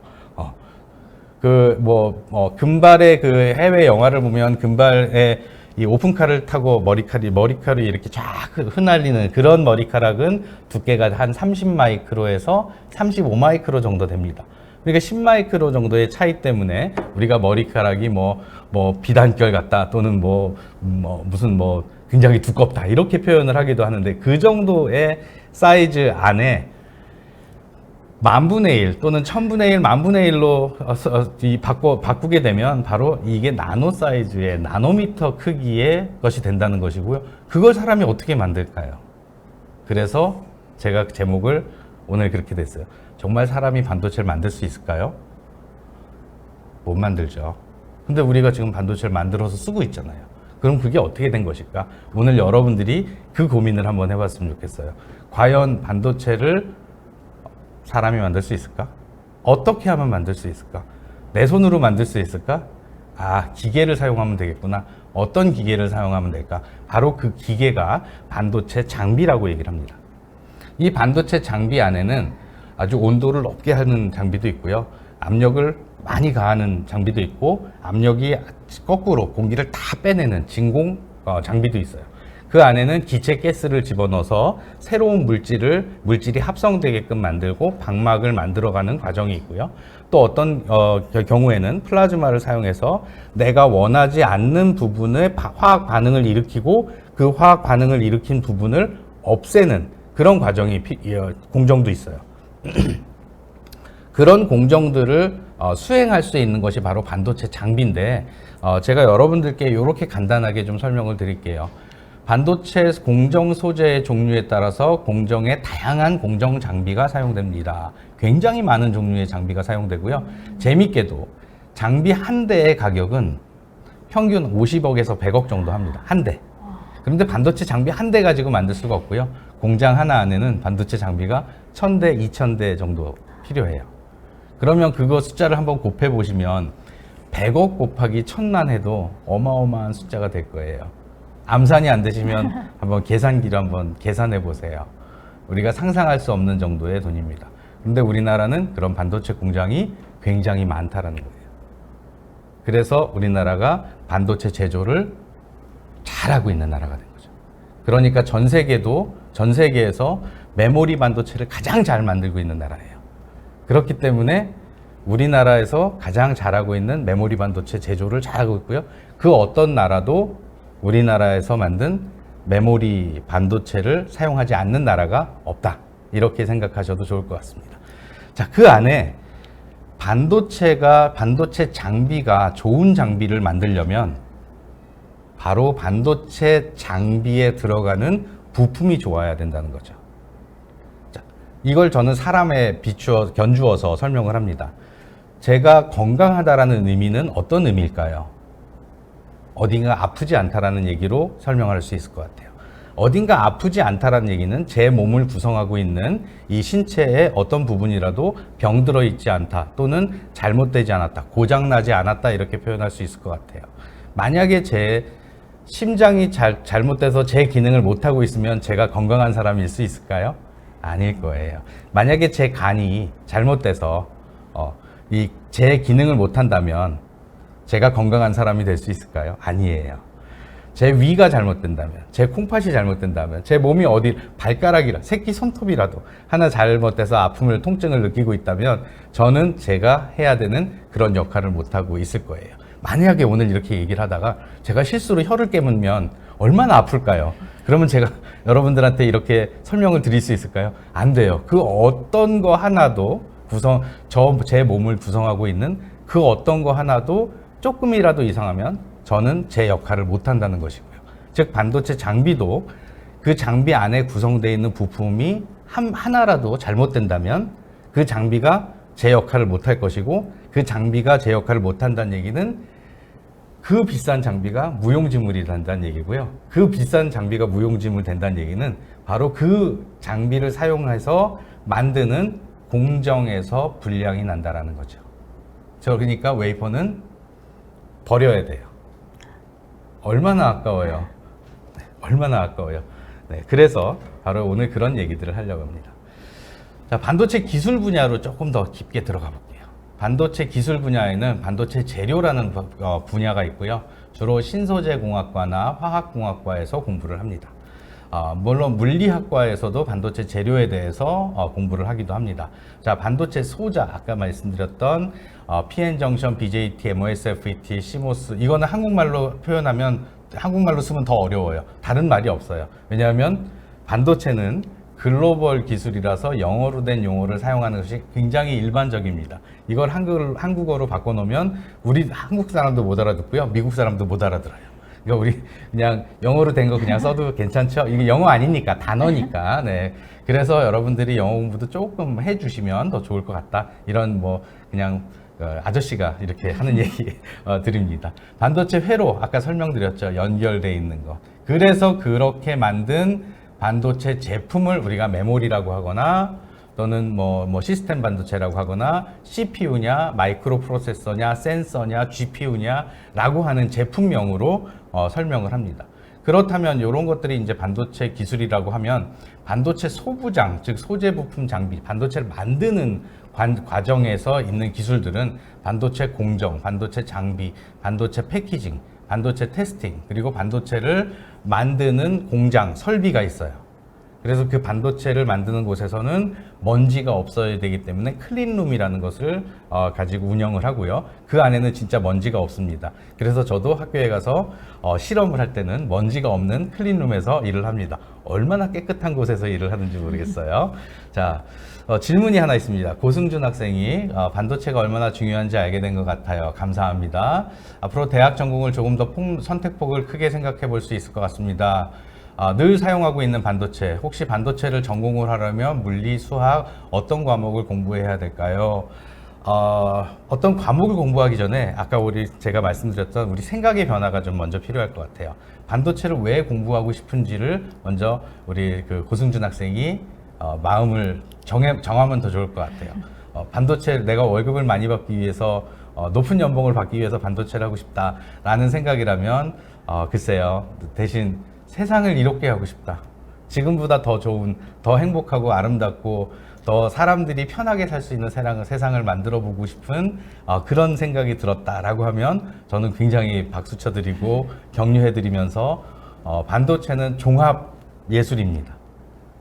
[SPEAKER 2] 금발의 그 해외 영화를 보면 금발의 이 오픈카를 타고 머리카락이 이렇게 쫙 흩날리는 그런 머리카락은 두께가 한 30마이크로에서 35마이크로 정도 됩니다. 그러니까 10마이크로 정도의 차이 때문에 우리가 머리카락이 비단결 같다 또는 무슨 굉장히 두껍다 이렇게 표현을 하기도 하는데 그 정도의 사이즈 안에 10,000분의 1 또는 1000분의 1, 10,000분의 1로 바꾸게 되면 바로 이게 나노 사이즈의 나노미터 크기의 것이 된다는 것이고요. 그걸 사람이 어떻게 만들까요? 그래서 제가 제목을 오늘 그렇게 됐어요. 정말 사람이 반도체를 만들 수 있을까요? 못 만들죠. 근데 우리가 지금 반도체를 만들어서 쓰고 있잖아요. 그럼 그게 어떻게 된 것일까? 오늘 여러분들이 그 고민을 한번 해봤으면 좋겠어요. 과연 반도체를 사람이 만들 수 있을까? 어떻게 하면 만들 수 있을까? 내 손으로 만들 수 있을까? 기계를 사용하면 되겠구나. 어떤 기계를 사용하면 될까? 바로 그 기계가 반도체 장비라고 얘기를 합니다. 이 반도체 장비 안에는 아주 온도를 높게 하는 장비도 있고요. 압력을 많이 가하는 장비도 있고 압력이 거꾸로 공기를 다 빼내는 진공 장비도 있어요. 그 안에는 기체 가스를 집어넣어서 새로운 물질이 합성되게끔 만들고 방막을 만들어가는 과정이 있고요. 또 어떤 경우에는 플라즈마를 사용해서 내가 원하지 않는 부분의 화학 반응을 일으키고 그 화학 반응을 일으킨 부분을 없애는 그런 과정이 공정도 있어요. 그런 공정들을 수행할 수 있는 것이 바로 반도체 장비인데 제가 여러분들께 이렇게 간단하게 좀 설명을 드릴게요. 반도체 공정 소재의 종류에 따라서 공정의 다양한 공정 장비가 사용됩니다. 굉장히 많은 종류의 장비가 사용되고요. 재밌게도 장비 한 대의 가격은 평균 50억에서 100억 정도 합니다. 한 대. 그런데 반도체 장비 한 대 가지고 만들 수가 없고요. 공장 하나 안에는 반도체 장비가 1000대, 2000대 정도 필요해요. 그러면 그거 숫자를 한번 곱해 보시면 100억 곱하기 1000만 해도 어마어마한 숫자가 될 거예요. 암산이 안 되시면 한번 계산기로 한번 계산해 보세요. 우리가 상상할 수 없는 정도의 돈입니다. 그런데 우리나라는 그런 반도체 공장이 굉장히 많다라는 거예요. 그래서 우리나라가 반도체 제조를 잘하고 있는 나라가 된 거죠. 그러니까 전 세계에서 메모리 반도체를 가장 잘 만들고 있는 나라예요. 그렇기 때문에 우리나라에서 가장 잘하고 있는 메모리 반도체 제조를 잘하고 있고요. 그 어떤 나라도 우리나라에서 만든 메모리 반도체를 사용하지 않는 나라가 없다. 이렇게 생각하셔도 좋을 것 같습니다. 자, 그 안에 반도체 장비가 좋은 장비를 만들려면 바로 반도체 장비에 들어가는 부품이 좋아야 된다는 거죠. 자, 이걸 저는 사람에 견주어서 설명을 합니다. 제가 건강하다라는 의미는 어떤 의미일까요? 어딘가 아프지 않다라는 얘기로 설명할 수 있을 것 같아요. 어딘가 아프지 않다라는 얘기는 제 몸을 구성하고 있는 이 신체의 어떤 부분이라도 병들어 있지 않다 또는 잘못되지 않았다, 고장나지 않았다 이렇게 표현할 수 있을 것 같아요. 만약에 제 심장이 잘못돼서 제 기능을 못하고 있으면 제가 건강한 사람일 수 있을까요? 아닐 거예요. 만약에 제 간이 잘못돼서 제 기능을 못한다면 제가 건강한 사람이 될 수 있을까요? 아니에요. 제 위가 잘못된다면, 제 콩팥이 잘못된다면, 제 몸이 어디 발가락이라, 새끼 손톱이라도 하나 잘못돼서 아픔을, 통증을 느끼고 있다면 저는 제가 해야 되는 그런 역할을 못하고 있을 거예요. 만약에 오늘 이렇게 얘기를 하다가 제가 실수로 혀를 깨물면 얼마나 아플까요? 그러면 제가 여러분들한테 이렇게 설명을 드릴 수 있을까요? 안 돼요. 그 어떤 거 하나도 제 몸을 구성하고 있는 그 어떤 거 하나도 조금이라도 이상하면 저는 제 역할을 못한다는 것이고요. 즉 반도체 장비도 그 장비 안에 구성되어 있는 부품이 하나라도 잘못된다면 그 장비가 제 역할을 못할 것이고, 그 장비가 제 역할을 못한다는 얘기는 그 비싼 장비가 무용지물이 된다는 얘기고요. 그 비싼 장비가 무용지물 된다는 얘기는 바로 그 장비를 사용해서 만드는 공정에서 불량이 난다라는 거죠. 그러니까 웨이퍼는 버려야 돼요. 얼마나 아까워요. 얼마나 아까워요. 네, 그래서 바로 오늘 그런 얘기들을 하려고 합니다. 자, 반도체 기술 분야로 조금 더 깊게 들어가 볼게요. 반도체 기술 분야에는 반도체 재료라는 분야가 있고요. 주로 신소재공학과나 화학공학과에서 공부를 합니다. 물론 물리학과에서도 반도체 재료에 대해서 공부를 하기도 합니다. 자, 반도체 소자, 아까 말씀드렸던 PN정션, BJT, MOSFET, CMOS, 이거는 한국말로 표현하면, 한국말로 쓰면 더 어려워요. 다른 말이 없어요. 왜냐하면 반도체는 글로벌 기술이라서 영어로 된 용어를 사용하는 것이 굉장히 일반적입니다. 이걸 한국어로 바꿔놓으면 우리 한국 사람도 못 알아듣고요, 미국 사람도 못 알아들어요. 그러니까 우리 그냥 영어로 된 거 그냥 써도 괜찮죠? 이게 영어 아니니까, 단어니까. 네. 그래서 여러분들이 영어 공부도 조금 해주시면 더 좋을 것 같다. 이런 그냥 아저씨가 이렇게 하는 얘기 드립니다. 반도체 회로 아까 설명드렸죠. 연결돼 있는 거. 그래서 그렇게 만든 반도체 제품을 우리가 메모리라고 하거나 또는 시스템 반도체라고 하거나 CPU냐, 마이크로 프로세서냐, 센서냐, GPU냐 라고 하는 제품명으로 설명을 합니다. 그렇다면 이런 것들이 이제 반도체 기술이라고 하면 반도체 소부장, 즉 소재 부품 장비, 반도체를 만드는 과정에서 있는 기술들은 반도체 공정, 반도체 장비, 반도체 패키징, 반도체 테스팅, 그리고 반도체를 만드는 공장, 설비가 있어요. 그래서 그 반도체를 만드는 곳에서는 먼지가 없어야 되기 때문에 클린룸이라는 것을 가지고 운영을 하고요. 그 안에는 진짜 먼지가 없습니다. 그래서 저도 학교에 가서 실험을 할 때는 먼지가 없는 클린룸에서 일을 합니다. 얼마나 깨끗한 곳에서 일을 하는지 모르겠어요. 자, 질문이 하나 있습니다. 고승준 학생이 반도체가 얼마나 중요한지 알게 된 것 같아요. 감사합니다. 앞으로 대학 전공을 조금 더 선택폭을 크게 생각해 볼 수 있을 것 같습니다. 늘 사용하고 있는 반도체, 혹시 반도체를 전공을 하려면 물리, 수학 어떤 과목을 공부해야 될까요? 어떤 과목을 공부하기 전에 아까 제가 말씀드렸던 우리 생각의 변화가 좀 먼저 필요할 것 같아요. 반도체를 왜 공부하고 싶은지를 먼저 우리 그 고승준 학생이 마음을 정하면 더 좋을 것 같아요. 반도체 내가 월급을 많이 받기 위해서 높은 연봉을 받기 위해서 반도체를 하고 싶다라는 생각이라면 글쎄요, 대신 세상을 이롭게 하고 싶다. 지금보다 더 좋은, 더 행복하고 아름답고 더 사람들이 편하게 살 수 있는 세상을 만들어 보고 싶은 그런 생각이 들었다라고 하면 저는 굉장히 박수 쳐드리고 격려해드리면서 반도체는 종합 예술입니다.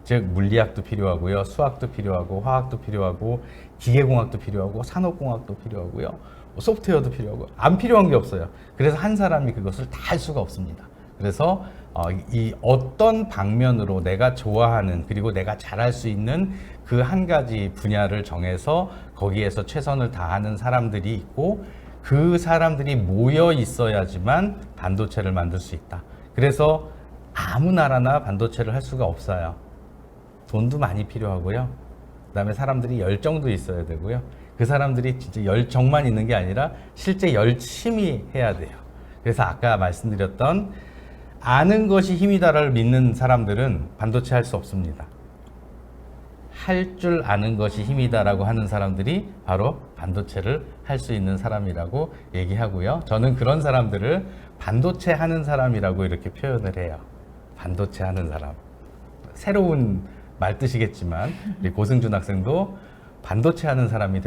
[SPEAKER 2] 즉 물리학도 필요하고요, 수학도 필요하고, 화학도 필요하고, 기계공학도 필요하고, 산업공학도 필요하고요, 소프트웨어도 필요하고, 안 필요한 게 없어요. 그래서 한 사람이 그것을 다 할 수가 없습니다. 그래서 이 어떤 방면으로 내가 좋아하는, 그리고 내가 잘할 수 있는 그 한 가지 분야를 정해서 거기에서 최선을 다하는 사람들이 있고, 그 사람들이 모여 있어야지만 반도체를 만들 수 있다. 그래서 아무 나라나 반도체를 할 수가 없어요. 돈도 많이 필요하고요. 그다음에 사람들이 열정도 있어야 되고요. 그 사람들이 진짜 열정만 있는 게 아니라 실제 열심히 해야 돼요. 그래서 아까 말씀드렸던 아는 것이 힘이다를 믿는 사람들은 반도체 할 수 없습니다. 할 줄 아는 것이 힘이다라고 하는 사람들이 바로 반도체를 할 수 있는 사람이라고 얘기하고요. 저는 그런 사람들을 반도체 하는 사람이라고 이렇게 표현을 해요. 반도체 하는 사람. 새로운 말뜻이겠지만 우리 고승준 학생도 반도체 하는 사람이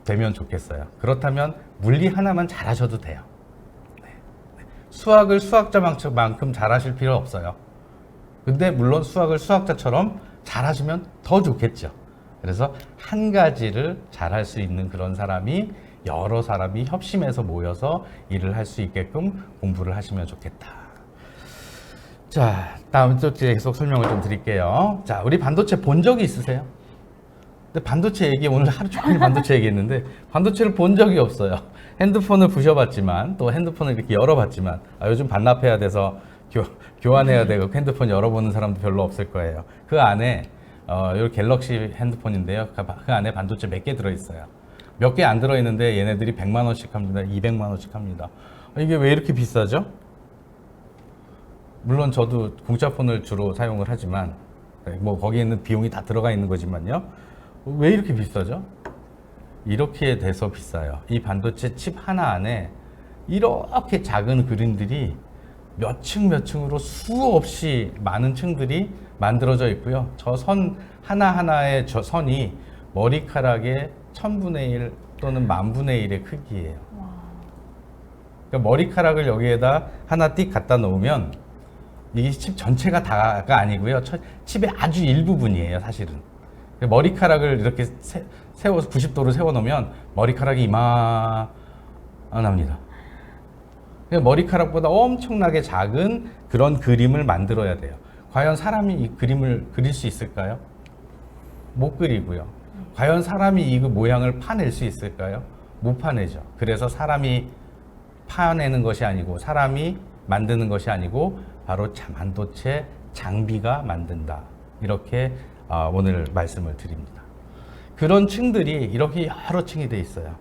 [SPEAKER 2] 되면 좋겠어요. 그렇다면 물리 하나만 잘하셔도 돼요. 네. 수학을 수학자만큼 잘하실 필요 없어요. 근데 물론 수학을 수학자처럼 잘하시면 더 좋겠죠. 그래서 한 가지를 잘할 수 있는 그런 사람이 여러 사람이 협심해서 모여서 일을 할 수 있게끔 공부를 하시면 좋겠다. 자, 다음 또 계속 설명을 좀 드릴게요. 자, 우리 반도체 본 적이 있으세요? 근데 반도체 얘기 오늘 하루 종일 반도체 얘기했는데 반도체를 본 적이 없어요. 핸드폰을 부셔봤지만 또 핸드폰을 이렇게 열어봤지만 요즘 반납해야 돼서 교환해야 되고 핸드폰 열어보는 사람도 별로 없을 거예요. 그 안에 이 갤럭시 핸드폰인데요. 그 안에 반도체 몇 개 들어있어요. 몇 개 안 들어있는데 얘네들이 100만 원씩 합니다. 200만 원씩 합니다. 이게 왜 이렇게 비싸죠? 물론 저도 공짜폰을 주로 사용을 하지만 뭐 거기에 있는 비용이 다 들어가 있는 거지만요. 왜 이렇게 비싸죠? 이렇게 돼서 비싸요. 이 반도체 칩 하나 안에 이렇게 작은 그림들이 몇 층으로 수없이 많은 층들이 만들어져 있고요. 저 선 하나하나의 저 선이 머리카락의 1000분의 1 또는 10,000분의 1의 크기예요. 그러니까 머리카락을 여기에다 하나 띡 갖다 놓으면 이게 칩 전체가 다가 아니고요. 칩의 아주 일부분이에요, 사실은. 머리카락을 이렇게 세워서 90도로 세워놓으면 머리카락이 이만합니다. 머리카락보다 엄청나게 작은 그런 그림을 만들어야 돼요. 과연 사람이 이 그림을 그릴 수 있을까요? 못 그리고요. 과연 사람이 이 모양을 파낼 수 있을까요? 못 파내죠. 그래서 사람이 파내는 것이 아니고 사람이 만드는 것이 아니고 바로 반도체 장비가 만든다. 이렇게 오늘 말씀을 드립니다. 그런 층들이 이렇게 여러 층이 돼 있어요.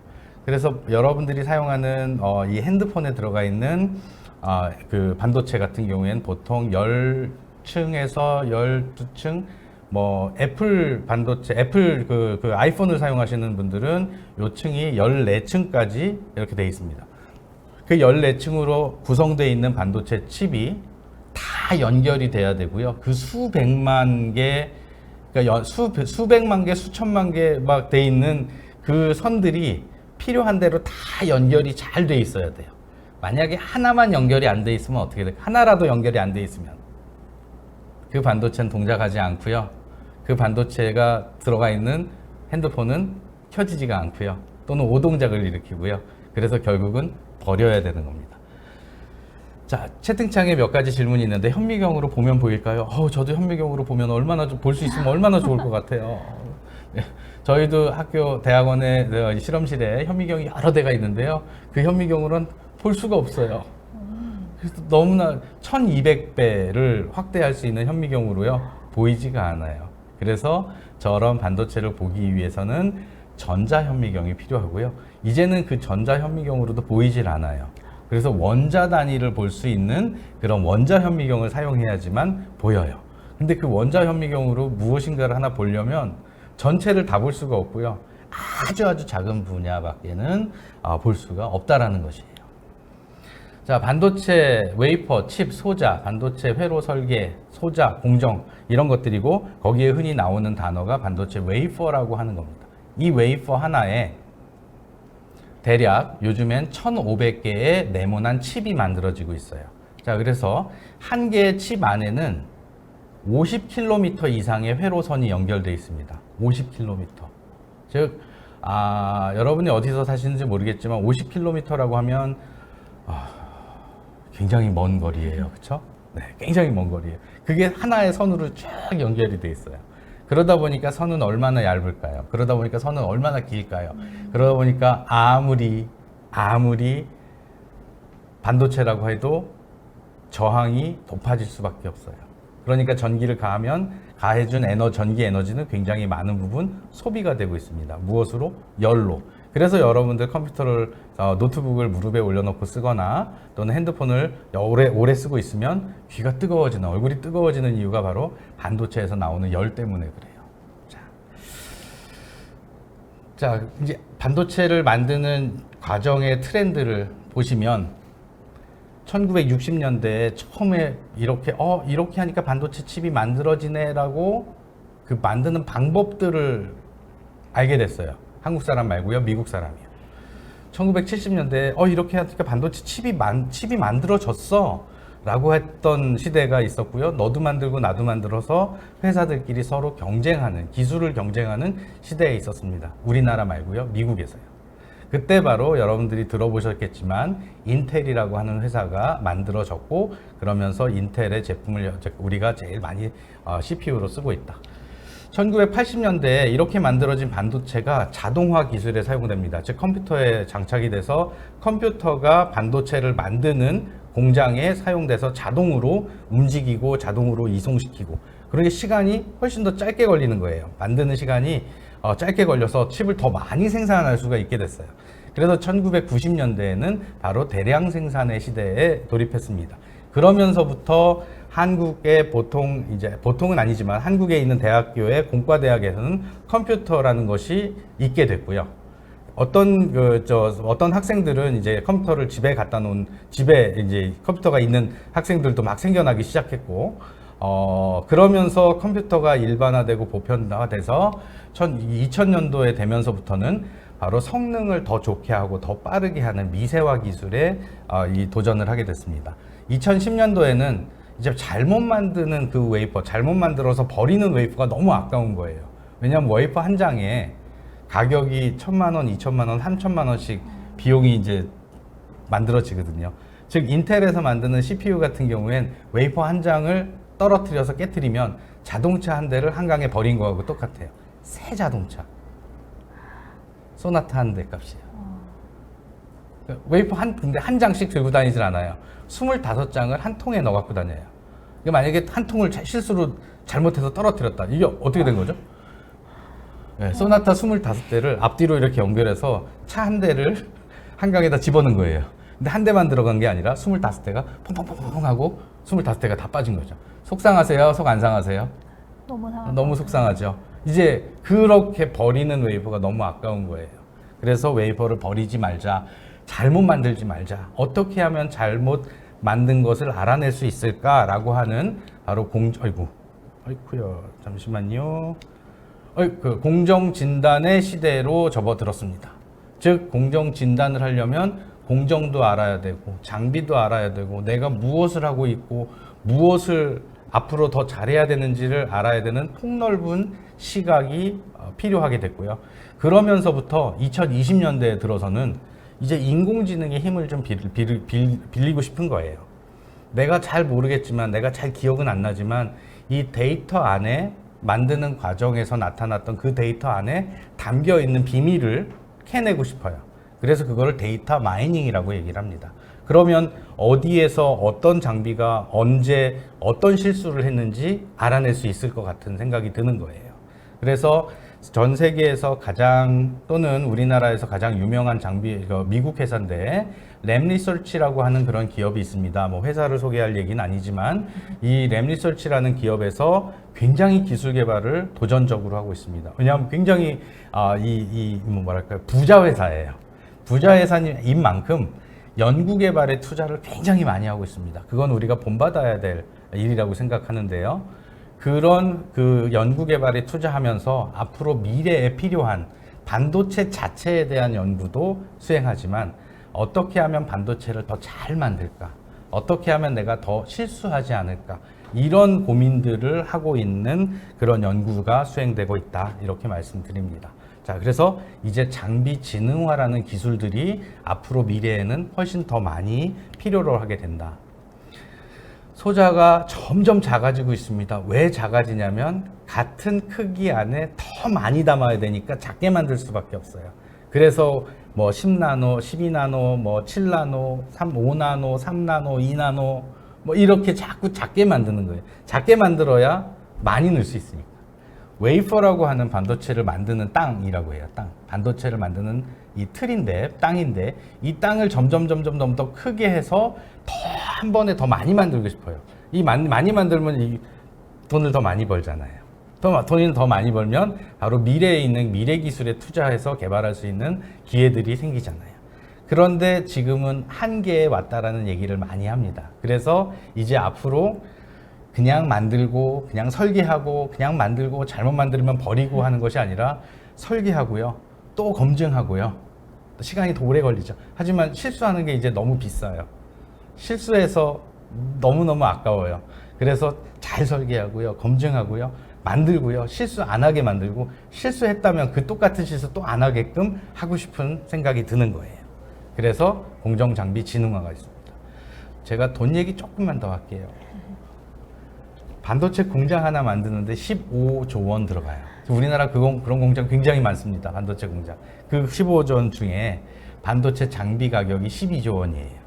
[SPEAKER 2] 그래서 여러분들이 사용하는 이 핸드폰에 들어가 있는 그 반도체 같은 경우에는 보통 10층에서 12층, 뭐 애플 반도체, 애플 그 아이폰을 사용하시는 분들은 요 층이 14층까지 이렇게 돼 있습니다. 그 14층으로 구성되어 있는 반도체 칩이 다 연결이 돼야 되고요. 그 수백만 개, 그러니까 수백만 개, 수천만 개 막 돼 있는 그 선들이 필요한 대로 다 연결이 잘 돼 있어야 돼요. 만약에 하나만 연결이 안 돼 있으면 어떻게 돼요? 하나라도 연결이 안 돼 있으면 그 반도체는 동작하지 않고요. 그 반도체가 들어가 있는 핸드폰은 켜지지가 않고요. 또는 오동작을 일으키고요. 그래서 결국은 버려야 되는 겁니다. 자, 채팅창에 몇 가지 질문이 있는데 현미경으로 보면 보일까요? 저도 현미경으로 보면 얼마나 볼 수 있으면 얼마나 좋을 것 같아요. 네, 저희도 학교 대학원의 실험실에 현미경이 여러 대가 있는데요. 그 현미경으로는 볼 수가 없어요. 그래서 너무나 1200배를 확대할 수 있는 현미경으로요. 보이지가 않아요. 그래서 저런 반도체를 보기 위해서는 전자현미경이 필요하고요. 이제는 그 전자현미경으로도 보이질 않아요. 그래서 원자 단위를 볼 수 있는 그런 원자현미경을 사용해야지만 보여요. 근데 그 원자현미경으로 무엇인가를 하나 보려면 전체를 다 볼 수가 없고요. 아주 작은 분야밖에는 볼 수가 없다라는 것이에요. 자, 반도체 웨이퍼, 칩, 소자, 반도체 회로 설계, 소자, 공정 이런 것들이고 거기에 흔히 나오는 단어가 반도체 웨이퍼라고 하는 겁니다. 이 웨이퍼 하나에 대략 요즘엔 1500개의 네모난 칩이 만들어지고 있어요. 자, 그래서 한 개의 칩 안에는 50km 이상의 회로선이 연결되어 있습니다. 50km. 즉, 여러분이 어디서 사시는지 모르겠지만 50km라고 하면 굉장히 먼 거리예요. 그렇죠? 네, 굉장히 먼 거리예요. 그게 하나의 선으로 쭉 연결이 되어 있어요. 그러다 보니까 선은 얼마나 얇을까요? 그러다 보니까 선은 얼마나 길까요? 그러다 보니까 아무리 반도체라고 해도 저항이 높아질 수밖에 없어요. 그러니까 전기를 가해준 전기 에너지는 굉장히 많은 부분 소비가 되고 있습니다. 무엇으로? 열로. 그래서 여러분들 컴퓨터를 노트북을 무릎에 올려놓고 쓰거나 또는 핸드폰을 오래 쓰고 있으면 귀가 뜨거워지는, 얼굴이 뜨거워지는 이유가 바로 반도체에서 나오는 열 때문에 그래요. 자, 자, 이제 반도체를 만드는 과정의 트렌드를 보시면 1960년대에 처음에 이렇게 하니까 반도체 칩이 만들어지네라고 그 만드는 방법들을 알게 됐어요. 한국 사람 말고요, 미국 사람이요. 1970년대에 이렇게 하니까 반도체 칩이 만들어졌어 라고 했던 시대가 있었고요. 너도 만들고 나도 만들어서 회사들끼리 서로 경쟁하는, 기술을 경쟁하는 시대에 있었습니다. 우리나라 말고요, 미국에서요. 그때 바로 여러분들이 들어보셨겠지만 인텔이라고 하는 회사가 만들어졌고, 그러면서 인텔의 제품을 우리가 제일 많이 CPU로 쓰고 있다. 1980년대에 이렇게 만들어진 반도체가 자동화 기술에 사용됩니다. 즉 컴퓨터에 장착이 돼서 컴퓨터가 반도체를 만드는 공장에 사용돼서 자동으로 움직이고 자동으로 이송시키고, 그러게 시간이 훨씬 더 짧게 걸리는 거예요. 만드는 시간이 짧게 걸려서 칩을 더 많이 생산할 수가 있게 됐어요. 그래서 1990년대에는 바로 대량 생산의 시대에 돌입했습니다. 그러면서부터 한국의 보통은 아니지만 한국에 있는 대학교의 공과대학에서는 컴퓨터라는 것이 있게 됐고요. 어떤 학생들은 이제 컴퓨터를 집에 갖다 놓은, 집에 이제 컴퓨터가 있는 학생들도 막 생겨나기 시작했고, 그러면서 컴퓨터가 일반화되고 보편화돼서 2000년도에 되면서부터는 바로 성능을 더 좋게 하고 더 빠르게 하는 미세화 기술에 이 도전을 하게 됐습니다. 2010년도에는 이제 잘못 만드는 그 웨이퍼, 잘못 만들어서 버리는 웨이퍼가 너무 아까운 거예요. 왜냐하면 웨이퍼 한 장에 가격이 1000만 원, 2000만 원, 3000만 원씩 비용이 이제 만들어지거든요. 즉 인텔에서 만드는 CPU 같은 경우엔 웨이퍼 한 장을 떨어뜨려서 깨뜨리면 자동차 한 대를 한강에 버린 거하고 똑같아요. 새 자동차. 소나타 한 대 값이에요. 웨이퍼 근데 한 장씩 들고 다니질 않아요. 25장을 한 통에 넣어 갖고 다녀요. 만약에 한 통을 실수로 잘못해서 떨어뜨렸다. 이게 어떻게 된 거죠? 네, 소나타 25대를 앞뒤로 이렇게 연결해서 차 한 대를 한강에다 집어넣은 거예요. 근데 한 대만 들어간 게 아니라 25대가 퐁퐁퐁퐁 하고 25대가 다 빠진 거죠. 속상하세요? 속 안 상하세요? 너무 속상하죠. 이제 그렇게 버리는 웨이퍼가 너무 아까운 거예요. 그래서 웨이퍼를 버리지 말자. 잘못 만들지 말자. 어떻게 하면 잘못 만든 것을 알아낼 수 있을까라고 하는 바로 잠시만요. 공정 진단의 시대로 접어들었습니다. 즉 공정 진단을 하려면 공정도 알아야 되고 장비도 알아야 되고 내가 무엇을 하고 있고 무엇을 앞으로 더 잘해야 되는지를 알아야 되는 폭넓은 시각이 필요하게 됐고요. 그러면서부터 2020년대에 들어서는 이제 인공지능의 힘을 좀 빌리고 싶은 거예요. 내가 잘 모르겠지만, 내가 잘 기억은 안 나지만 이 데이터 안에 만드는 과정에서 나타났던 그 데이터 안에 담겨 있는 비밀을 캐내고 싶어요. 그래서 그거를 데이터 마이닝이라고 얘기를 합니다. 그러면 어디에서 어떤 장비가 언제 어떤 실수를 했는지 알아낼 수 있을 것 같은 생각이 드는 거예요. 그래서 전 세계에서 또는 우리나라에서 가장 유명한 장비, 미국 회사인데 램리서치라고 하는 그런 기업이 있습니다. 뭐 회사를 소개할 얘기는 아니지만 이 램리서치라는 기업에서 굉장히 기술 개발을 도전적으로 하고 있습니다. 왜냐하면 굉장히 부자 회사예요. 부자 회사인 만큼 연구 개발에 투자를 굉장히 많이 하고 있습니다. 그건 우리가 본받아야 될 일이라고 생각하는데요. 그런 연구 개발에 투자하면서 앞으로 미래에 필요한 반도체 자체에 대한 연구도 수행하지만 어떻게 하면 반도체를 더 잘 만들까? 어떻게 하면 내가 더 실수하지 않을까? 이런 고민들을 하고 있는 그런 연구가 수행되고 있다. 이렇게 말씀드립니다. 자, 그래서 이제 장비 지능화라는 기술들이 앞으로 미래에는 훨씬 더 많이 필요로 하게 된다. 소자가 점점 작아지고 있습니다. 왜 작아지냐면 같은 크기 안에 더 많이 담아야 되니까 작게 만들 수밖에 없어요. 그래서 뭐 10나노, 12나노, 뭐 7나노, 5나노, 3나노, 2나노 뭐 이렇게 자꾸 작게 만드는 거예요. 작게 만들어야 많이 넣을 수 있으니까. 웨이퍼라고 하는 반도체를 만드는 땅이라고 해요. 땅. 반도체를 만드는 이 틀인데, 땅인데 이 땅을 점점 더 크게 해서 한 번에 더 많이 만들고 싶어요. 이 많이 만들면 이 돈을 더 많이 벌잖아요. 돈이 더 많이 벌면 바로 미래에 있는 미래 기술에 투자해서 개발할 수 있는 기회들이 생기잖아요. 그런데 지금은 한계에 왔다라는 얘기를 많이 합니다. 그래서 이제 앞으로 그냥 만들고 그냥 설계하고 그냥 만들고 잘못 만들면 버리고 하는 것이 아니라 설계하고요. 또 검증하고요. 시간이 더 오래 걸리죠. 하지만 실수하는 게 이제 너무 비싸요. 실수해서 너무너무 아까워요. 그래서 잘 설계하고요. 검증하고요. 만들고요. 실수 안 하게 만들고 실수했다면 그 똑같은 실수 또 안 하게끔 하고 싶은 생각이 드는 거예요. 그래서 공정장비진흥화가 있습니다. 제가 돈 얘기 조금만 더 할게요. 반도체 공장 하나 만드는데 15조 원 들어가요. 우리나라 그런 공장 굉장히 많습니다. 반도체 공장. 그 15조 원 중에 반도체 장비 가격이 12조 원이에요.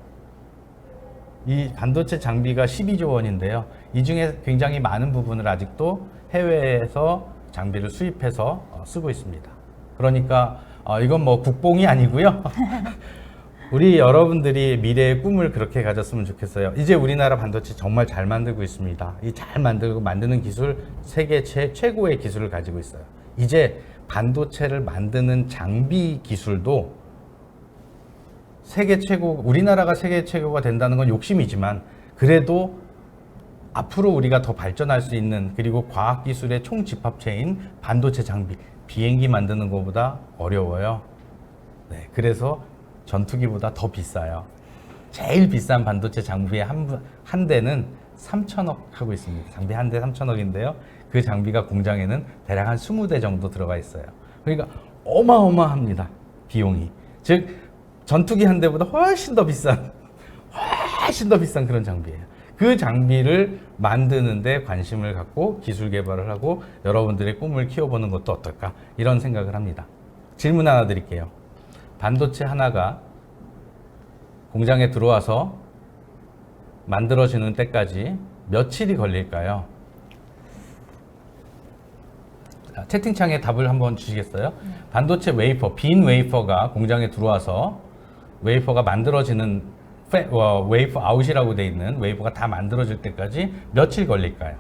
[SPEAKER 2] 이 반도체 장비가 12조 원인데요. 이 중에 굉장히 많은 부분을 아직도 해외에서 장비를 수입해서 쓰고 있습니다. 그러니까 이건 뭐 국뽕이 아니고요. 우리 여러분들이 미래의 꿈을 그렇게 가졌으면 좋겠어요. 이제 우리나라 반도체 정말 잘 만들고 있습니다. 이 잘 만드는 기술, 세계 최고의 기술을 가지고 있어요. 이제 반도체를 만드는 장비 기술도 세계 최고, 우리나라가 세계 최고가 된다는 건 욕심이지만 그래도 앞으로 우리가 더 발전할 수 있는, 그리고 과학기술의 총집합체인 반도체 장비, 비행기 만드는 것보다 어려워요. 네, 그래서 전투기보다 더 비싸요. 제일 비싼 반도체 장비의 한 대는 3천억 하고 있습니다. 장비 한 대 3천억인데요. 그 장비가 공장에는 대략 한 20대 정도 들어가 있어요. 그러니까 어마어마합니다. 비용이. 즉 전투기 한 대보다 훨씬 더 비싼 그런 장비예요. 그 장비를 만드는데 관심을 갖고 기술 개발을 하고 여러분들의 꿈을 키워보는 것도 어떨까, 이런 생각을 합니다. 질문 하나 드릴게요. 반도체 하나가 공장에 들어와서 만들어지는 때까지 며칠이 걸릴까요? 자, 채팅창에 답을 한번 주시겠어요? 반도체 웨이퍼, 빈 웨이퍼가 공장에 들어와서 웨이퍼가 만들어지는 웨이퍼 아웃이라고 돼 있는 웨이퍼가 다 만들어질 때까지 며칠 걸릴까요?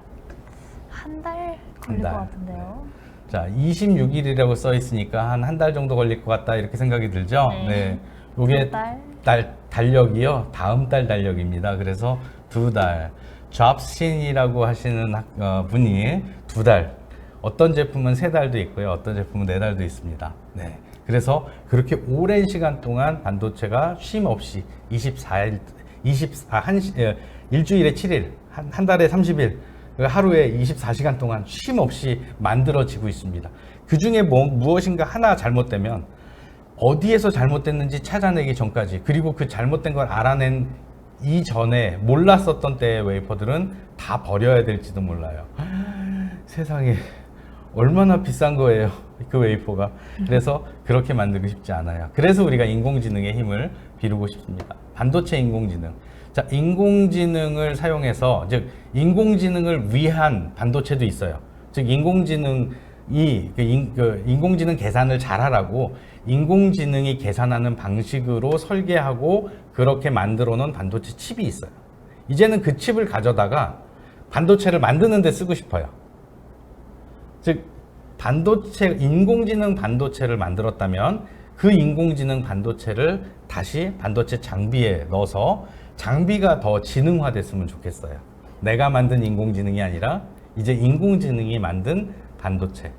[SPEAKER 1] 한 달 걸릴 것 같은데요.
[SPEAKER 2] 자, 26일이라고 써 있으니까 한 달 정도 걸릴 것 같다, 이렇게 생각이 들죠?
[SPEAKER 1] 네.
[SPEAKER 2] 요게
[SPEAKER 1] 두 달?
[SPEAKER 2] 달력이요. 다음 달 달력입니다. 그래서 2달. 잡신이라고 하시는 분이 2달. 어떤 제품은 3달도 있고요. 어떤 제품은 4달도 있습니다. 네. 그래서 그렇게 오랜 시간 동안 반도체가 쉼 없이 24일, 일주일에 7일, 한 달에 30일, 하루에 24시간 동안 쉼 없이 만들어지고 있습니다. 그 중에 무엇인가 하나 잘못되면 어디에서 잘못됐는지 찾아내기 전까지, 그리고 그 잘못된 걸 알아낸 이전에 몰랐었던 때의 웨이퍼들은 다 버려야 될지도 몰라요. 세상에 얼마나 비싼 거예요, 그 웨이퍼가. 그래서 그렇게 만들고 싶지 않아요. 그래서 우리가 인공지능의 힘을 비루고 싶습니다. 반도체 인공지능. 자, 인공지능을 사용해서, 즉 인공지능을 위한 반도체도 있어요. 즉 인공지능이 인공지능 계산을 잘하라고 인공지능이 계산하는 방식으로 설계하고 그렇게 만들어 놓은 반도체 칩이 있어요. 이제는 그 칩을 가져다가 반도체를 만드는 데 쓰고 싶어요. 즉 인공지능 반도체를 만들었다면 그 인공지능 반도체를 다시 반도체 장비에 넣어서 장비가 더 지능화됐으면 좋겠어요. 내가 만든 인공지능이 아니라 이제 인공지능이 만든 반도체가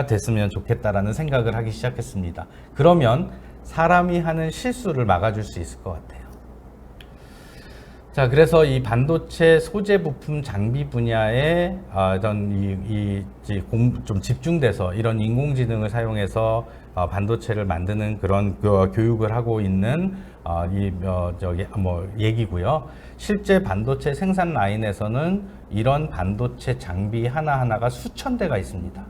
[SPEAKER 2] 됐으면 좋겠다라는 생각을 하기 시작했습니다. 그러면 사람이 하는 실수를 막아줄 수 있을 것 같아요. 자, 그래서 이 반도체 소재 부품 장비 분야에 좀 집중돼서 이런 인공지능을 사용해서 반도체를 만드는 그런 교육을 하고 있는 얘기고요. 실제 반도체 생산 라인에서는 이런 반도체 장비 하나하나가 수천 대가 있습니다.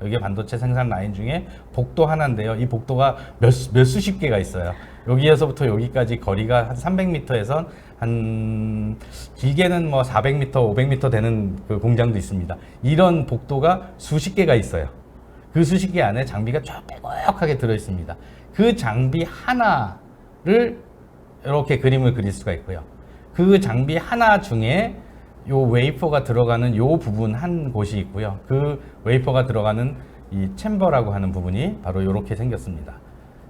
[SPEAKER 2] 여기 반도체 생산 라인 중에 복도 하나인데요. 이 복도가 몇 수십 개가 있어요. 여기에서부터 여기까지 거리가 한 300m에서 한 길게는 뭐 400m, 500m 되는 그 공장도 있습니다. 이런 복도가 수십 개가 있어요. 그 수십 개 안에 장비가 쫙 빼곡하게 들어 있습니다. 그 장비 하나를 이렇게 그림을 그릴 수가 있고요. 그 장비 하나 중에 요 웨이퍼가 들어가는 요 부분 한 곳이 있고요. 그 웨이퍼가 들어가는 이 챔버라고 하는 부분이 바로 요렇게 생겼습니다.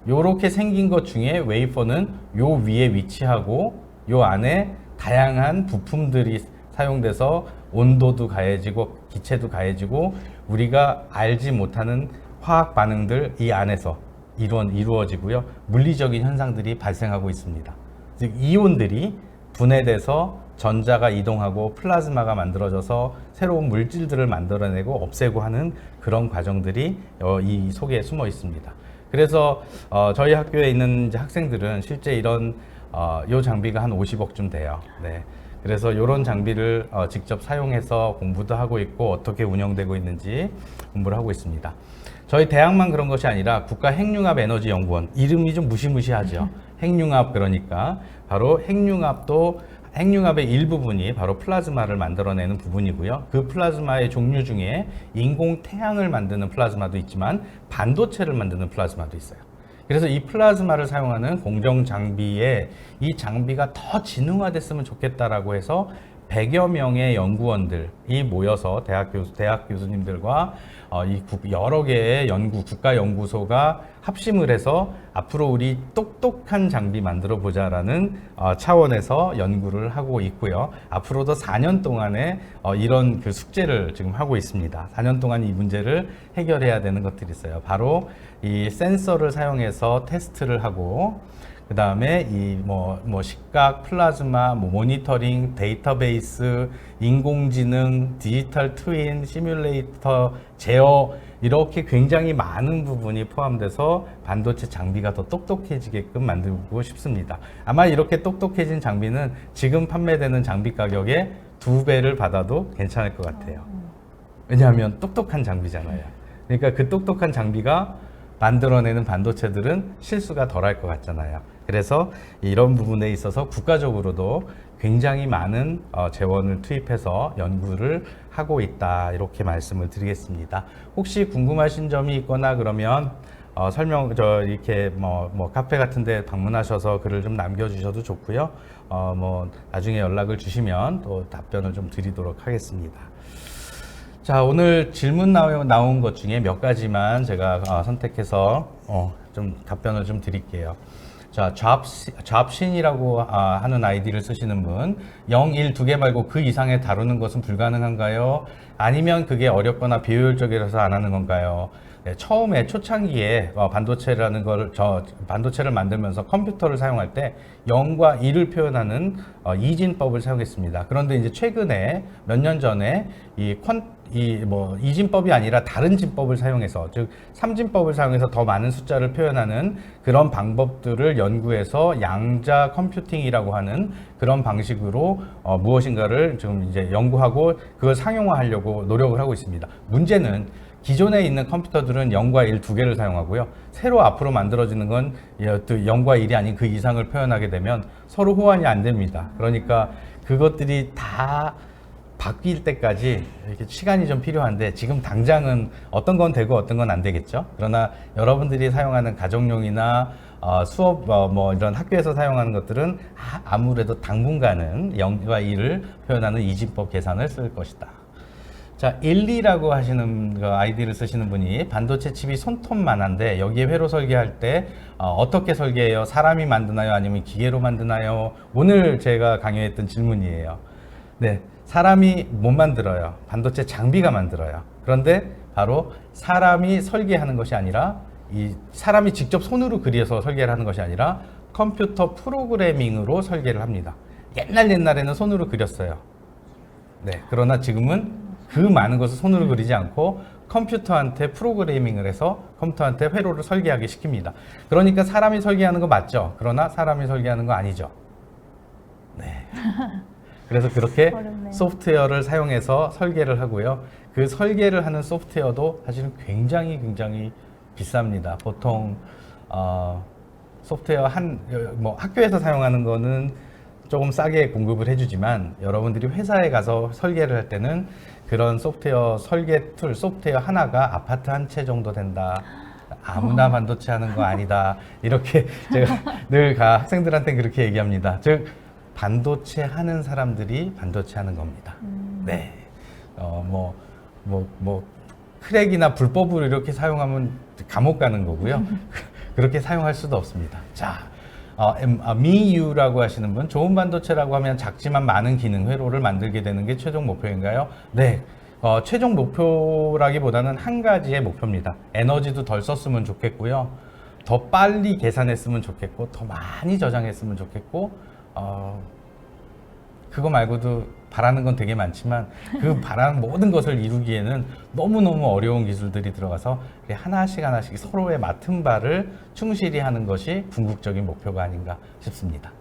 [SPEAKER 2] 요렇게 생긴 것 중에 웨이퍼는 요 위에 위치하고 요 안에 다양한 부품들이 사용돼서 온도도 가해지고 기체도 가해지고 우리가 알지 못하는 화학 반응들 이 안에서 이루어지고요. 물리적인 현상들이 발생하고 있습니다. 즉 이온들이 분해돼서 전자가 이동하고 플라즈마가 만들어져서 새로운 물질들을 만들어내고 없애고 하는 그런 과정들이 이 속에 숨어 있습니다. 그래서 저희 학교에 있는 이제 학생들은 실제 이런 요 장비가 한 50억쯤 돼요. 네. 그래서 이런 장비를 직접 사용해서 공부도 하고 있고 어떻게 운영되고 있는지 공부를 하고 있습니다. 저희 대학만 그런 것이 아니라 국가핵융합에너지연구원, 이름이 좀 무시무시하죠. 핵융합, 그러니까 바로 핵융합의 일부분이 바로 플라즈마를 만들어내는 부분이고요. 그 플라즈마의 종류 중에 인공 태양을 만드는 플라즈마도 있지만 반도체를 만드는 플라즈마도 있어요. 그래서 이 플라즈마를 사용하는 공정 장비에 이 장비가 더 지능화됐으면 좋겠다라고 해서 100여 명의 연구원들이 모여서 대학 교수님들과 여러 개의 국가 연구소가 합심을 해서 앞으로 우리 똑똑한 장비 만들어 보자라는 차원에서 연구를 하고 있고요. 앞으로도 4년 동안에 이런 그 숙제를 지금 하고 있습니다. 4년 동안 이 문제를 해결해야 되는 것들이 있어요. 바로 이 센서를 사용해서 테스트를 하고, 그 다음에 시각, 플라즈마, 모니터링, 데이터베이스, 인공지능, 디지털 트윈, 시뮬레이터, 제어, 이렇게 굉장히 많은 부분이 포함돼서 반도체 장비가 더 똑똑해지게끔 만들고 싶습니다. 아마 이렇게 똑똑해진 장비는 지금 판매되는 장비 가격의 2배를 받아도 괜찮을 것 같아요. 왜냐하면 똑똑한 장비잖아요. 그러니까 그 똑똑한 장비가 만들어내는 반도체들은 실수가 덜할 것 같잖아요. 그래서 이런 부분에 있어서 국가적으로도 굉장히 많은 재원을 투입해서 연구를 하고 있다, 이렇게 말씀을 드리겠습니다. 혹시 궁금하신 점이 있거나 그러면 이렇게 카페 같은데 방문하셔서 글을 좀 남겨주셔도 좋고요. 나중에 연락을 주시면 또 답변을 좀 드리도록 하겠습니다. 자, 오늘 질문 나온 것 중에 몇 가지만 제가 선택해서 좀 답변을 좀 드릴게요. 자, 잡신이라고 하는 아이디를 쓰시는 분, 0, 1 두 개 말고 그 이상에 다루는 것은 불가능한가요? 아니면 그게 어렵거나 비효율적이라서 안 하는 건가요? 네, 처음에 초창기에 반도체를 만들면서 컴퓨터를 사용할 때 0과 1을 표현하는 이진법을 사용했습니다. 그런데 이제 최근에 몇 년 전에 이진법이 아니라 다른 진법을 사용해서, 즉 삼진법을 사용해서 더 많은 숫자를 표현하는 그런 방법들을 연구해서 양자 컴퓨팅이라고 하는 그런 방식으로 무엇인가를 지금 이제 연구하고 그걸 상용화하려고 노력을 하고 있습니다. 문제는 기존에 있는 컴퓨터들은 0과 1 두 개를 사용하고요. 새로 앞으로 만들어지는 건 0과 1이 아닌 그 이상을 표현하게 되면 서로 호환이 안 됩니다. 그러니까 그것들이 다 바뀔 때까지 이렇게 시간이 좀 필요한데, 지금 당장은 어떤 건 되고 어떤 건 안 되겠죠. 그러나 여러분들이 사용하는 가정용이나 수업 이런 학교에서 사용하는 것들은 아무래도 당분간은 0과 1을 표현하는 이진법 계산을 쓸 것이다. 자, 12라고 하시는 아이디를 쓰시는 분이 반도체 칩이 손톱만한데 여기에 회로 설계할 때 어떻게 설계해요? 사람이 만드나요? 아니면 기계로 만드나요? 오늘 제가 강요했던 질문이에요. 네, 사람이 못 만들어요. 반도체 장비가 만들어요. 그런데 바로 사람이 설계하는 것이 아니라, 이 사람이 직접 손으로 그려서 설계를 하는 것이 아니라 컴퓨터 프로그래밍으로 설계를 합니다. 옛날에는 손으로 그렸어요. 네, 그러나 지금은 그 많은 것을 손으로 그리지 않고 컴퓨터한테 프로그래밍을 해서 컴퓨터한테 회로를 설계하게 시킵니다. 그러니까 사람이 설계하는 거 맞죠? 그러나 사람이 설계하는 거 아니죠. 네. 그래서 그렇게
[SPEAKER 1] 어렵네요.
[SPEAKER 2] 소프트웨어를 사용해서 설계를 하고요. 그 설계를 하는 소프트웨어도 사실은 굉장히 비쌉니다. 보통 소프트웨어 학교에서 사용하는 거는 조금 싸게 공급을 해주지만, 여러분들이 회사에 가서 설계를 할 때는 그런 소프트웨어 설계 툴, 소프트웨어 하나가 아파트 한 채 정도 된다. 아무나 반도체 하는 거 아니다. 이렇게 제가 늘 학생들한테 그렇게 얘기합니다. 즉 반도체 하는 사람들이 반도체 하는 겁니다. 네. 크랙이나 불법으로 이렇게 사용하면 감옥 가는 거고요. 그렇게 사용할 수도 없습니다. 자, 미유라고 하시는 분, 좋은 반도체라고 하면 작지만 많은 기능 회로를 만들게 되는 게 최종 목표인가요? 네. 최종 목표라기보다는 한 가지의 목표입니다. 에너지도 덜 썼으면 좋겠고요. 더 빨리 계산했으면 좋겠고, 더 많이 저장했으면 좋겠고, 그거 말고도 바라는 건 되게 많지만 그 바라는 모든 것을 이루기에는 너무너무 어려운 기술들이 들어가서 하나씩 서로의 맡은 바를 충실히 하는 것이 궁극적인 목표가 아닌가 싶습니다.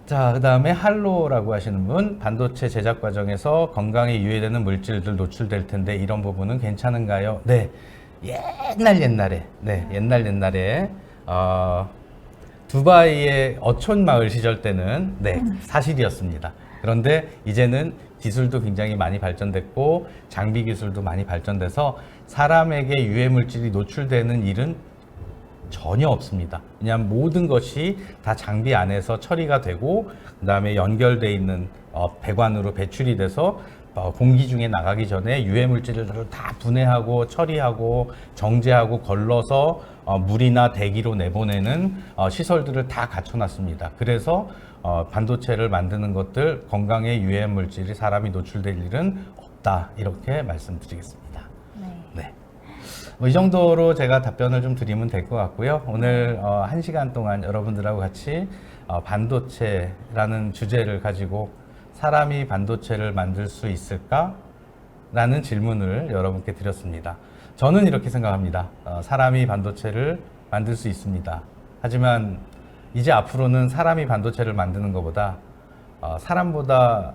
[SPEAKER 2] 자, 그 다음에 할로라고 하시는 분, 반도체 제작 과정에서 건강에 유해되는 물질들 노출될 텐데 이런 부분은 괜찮은가요? 네, 옛날에 두바이의 어촌 마을 시절 때는 사실이었습니다. 그런데 이제는 기술도 굉장히 많이 발전됐고 장비 기술도 많이 발전돼서 사람에게 유해 물질이 노출되는 일은 전혀 없습니다. 왜냐하면 모든 것이 다 장비 안에서 처리가 되고 그다음에 연결돼 있는 배관으로 배출이 돼서 공기 중에 나가기 전에 유해 물질들을 다 분해하고 처리하고 정제하고 걸러서 물이나 대기로 내보내는 시설들을 다 갖춰놨습니다. 그래서 반도체를 만드는 것들 건강에 유해 물질이 사람이 노출될 일은 없다 이렇게 말씀드리겠습니다. 네. 이 정도로 제가 답변을 좀 드리면 될 것 같고요. 오늘 1시간 동안 여러분들하고 같이 반도체라는 주제를 가지고 사람이 반도체를 만들 수 있을까? 라는 질문을 여러분께 드렸습니다. 저는 이렇게 생각합니다. 사람이 반도체를 만들 수 있습니다. 하지만 이제 앞으로는 사람이 반도체를 만드는 것보다 사람보다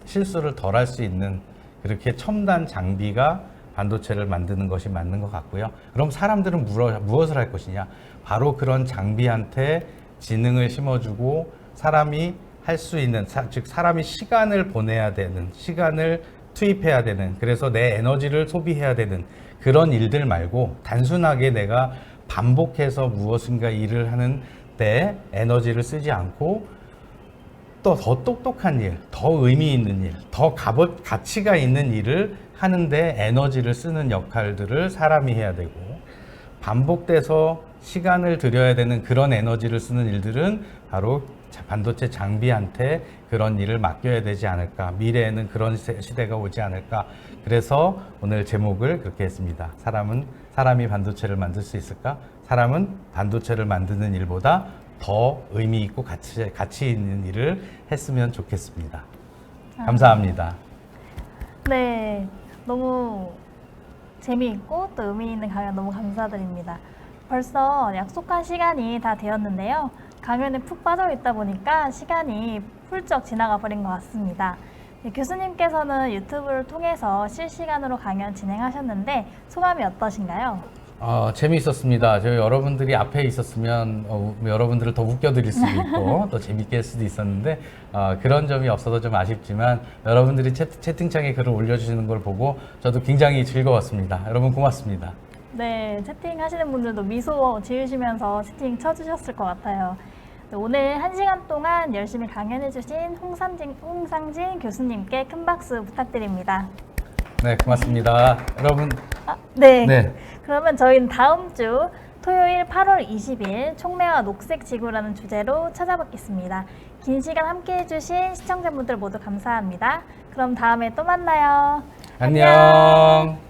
[SPEAKER 2] 실수를 덜 할 수 있는 그렇게 첨단 장비가 반도체를 만드는 것이 맞는 것 같고요. 그럼 사람들은 무엇을 할 것이냐? 바로 그런 장비한테 지능을 심어주고 사람이 할 수 있는, 즉 사람이 시간을 보내야 되는, 시간을 투입해야 되는, 그래서 내 에너지를 소비해야 되는 그런 일들 말고 단순하게 내가 반복해서 무엇인가 일을 하는 때 에너지를 쓰지 않고 또 더 똑똑한 일, 더 의미 있는 일, 더 가치가 있는 일을 하는데 에너지를 쓰는 역할들을 사람이 해야 되고 반복돼서 시간을 들여야 되는 그런 에너지를 쓰는 일들은 바로 반도체 장비한테 그런 일을 맡겨야 되지 않을까. 미래에는 그런 시대가 오지 않을까. 그래서 오늘 제목을 그렇게 했습니다. 사람이 반도체를 만들 수 있을까? 사람은 반도체를 만드는 일보다 더 의미 있고 가치 있는 일을 했으면 좋겠습니다. 감사합니다.
[SPEAKER 1] 네, 너무 재미있고 또 의미 있는 강연 너무 감사드립니다. 벌써 약속한 시간이 다 되었는데요. 강연에 푹 빠져 있다 보니까 시간이 훌쩍 지나가 버린 것 같습니다. 네, 교수님께서는 유튜브를 통해서 실시간으로 강연 진행하셨는데 소감이 어떠신가요?
[SPEAKER 2] 재미있었습니다. 여러분들이 앞에 있었으면 여러분들을 더 웃겨드릴 수도 있고 더 재밌게 할 수도 있었는데 그런 점이 없어서 좀 아쉽지만 여러분들이 채팅창에 글을 올려주시는 걸 보고 저도 굉장히 즐거웠습니다. 여러분 고맙습니다.
[SPEAKER 1] 네, 채팅하시는 분들도 미소 지으시면서 채팅 쳐주셨을 것 같아요. 네, 오늘 1시간 동안 열심히 강연해주신 홍상진 교수님께 큰 박수 부탁드립니다.
[SPEAKER 2] 네, 고맙습니다. 여러분.
[SPEAKER 1] 네. 그러면 저희는 다음 주 토요일 8월 20일 촉매와 녹색 지구라는 주제로 찾아뵙겠습니다. 긴 시간 함께 해주신 시청자분들 모두 감사합니다. 그럼 다음에 또 만나요.
[SPEAKER 2] 안녕.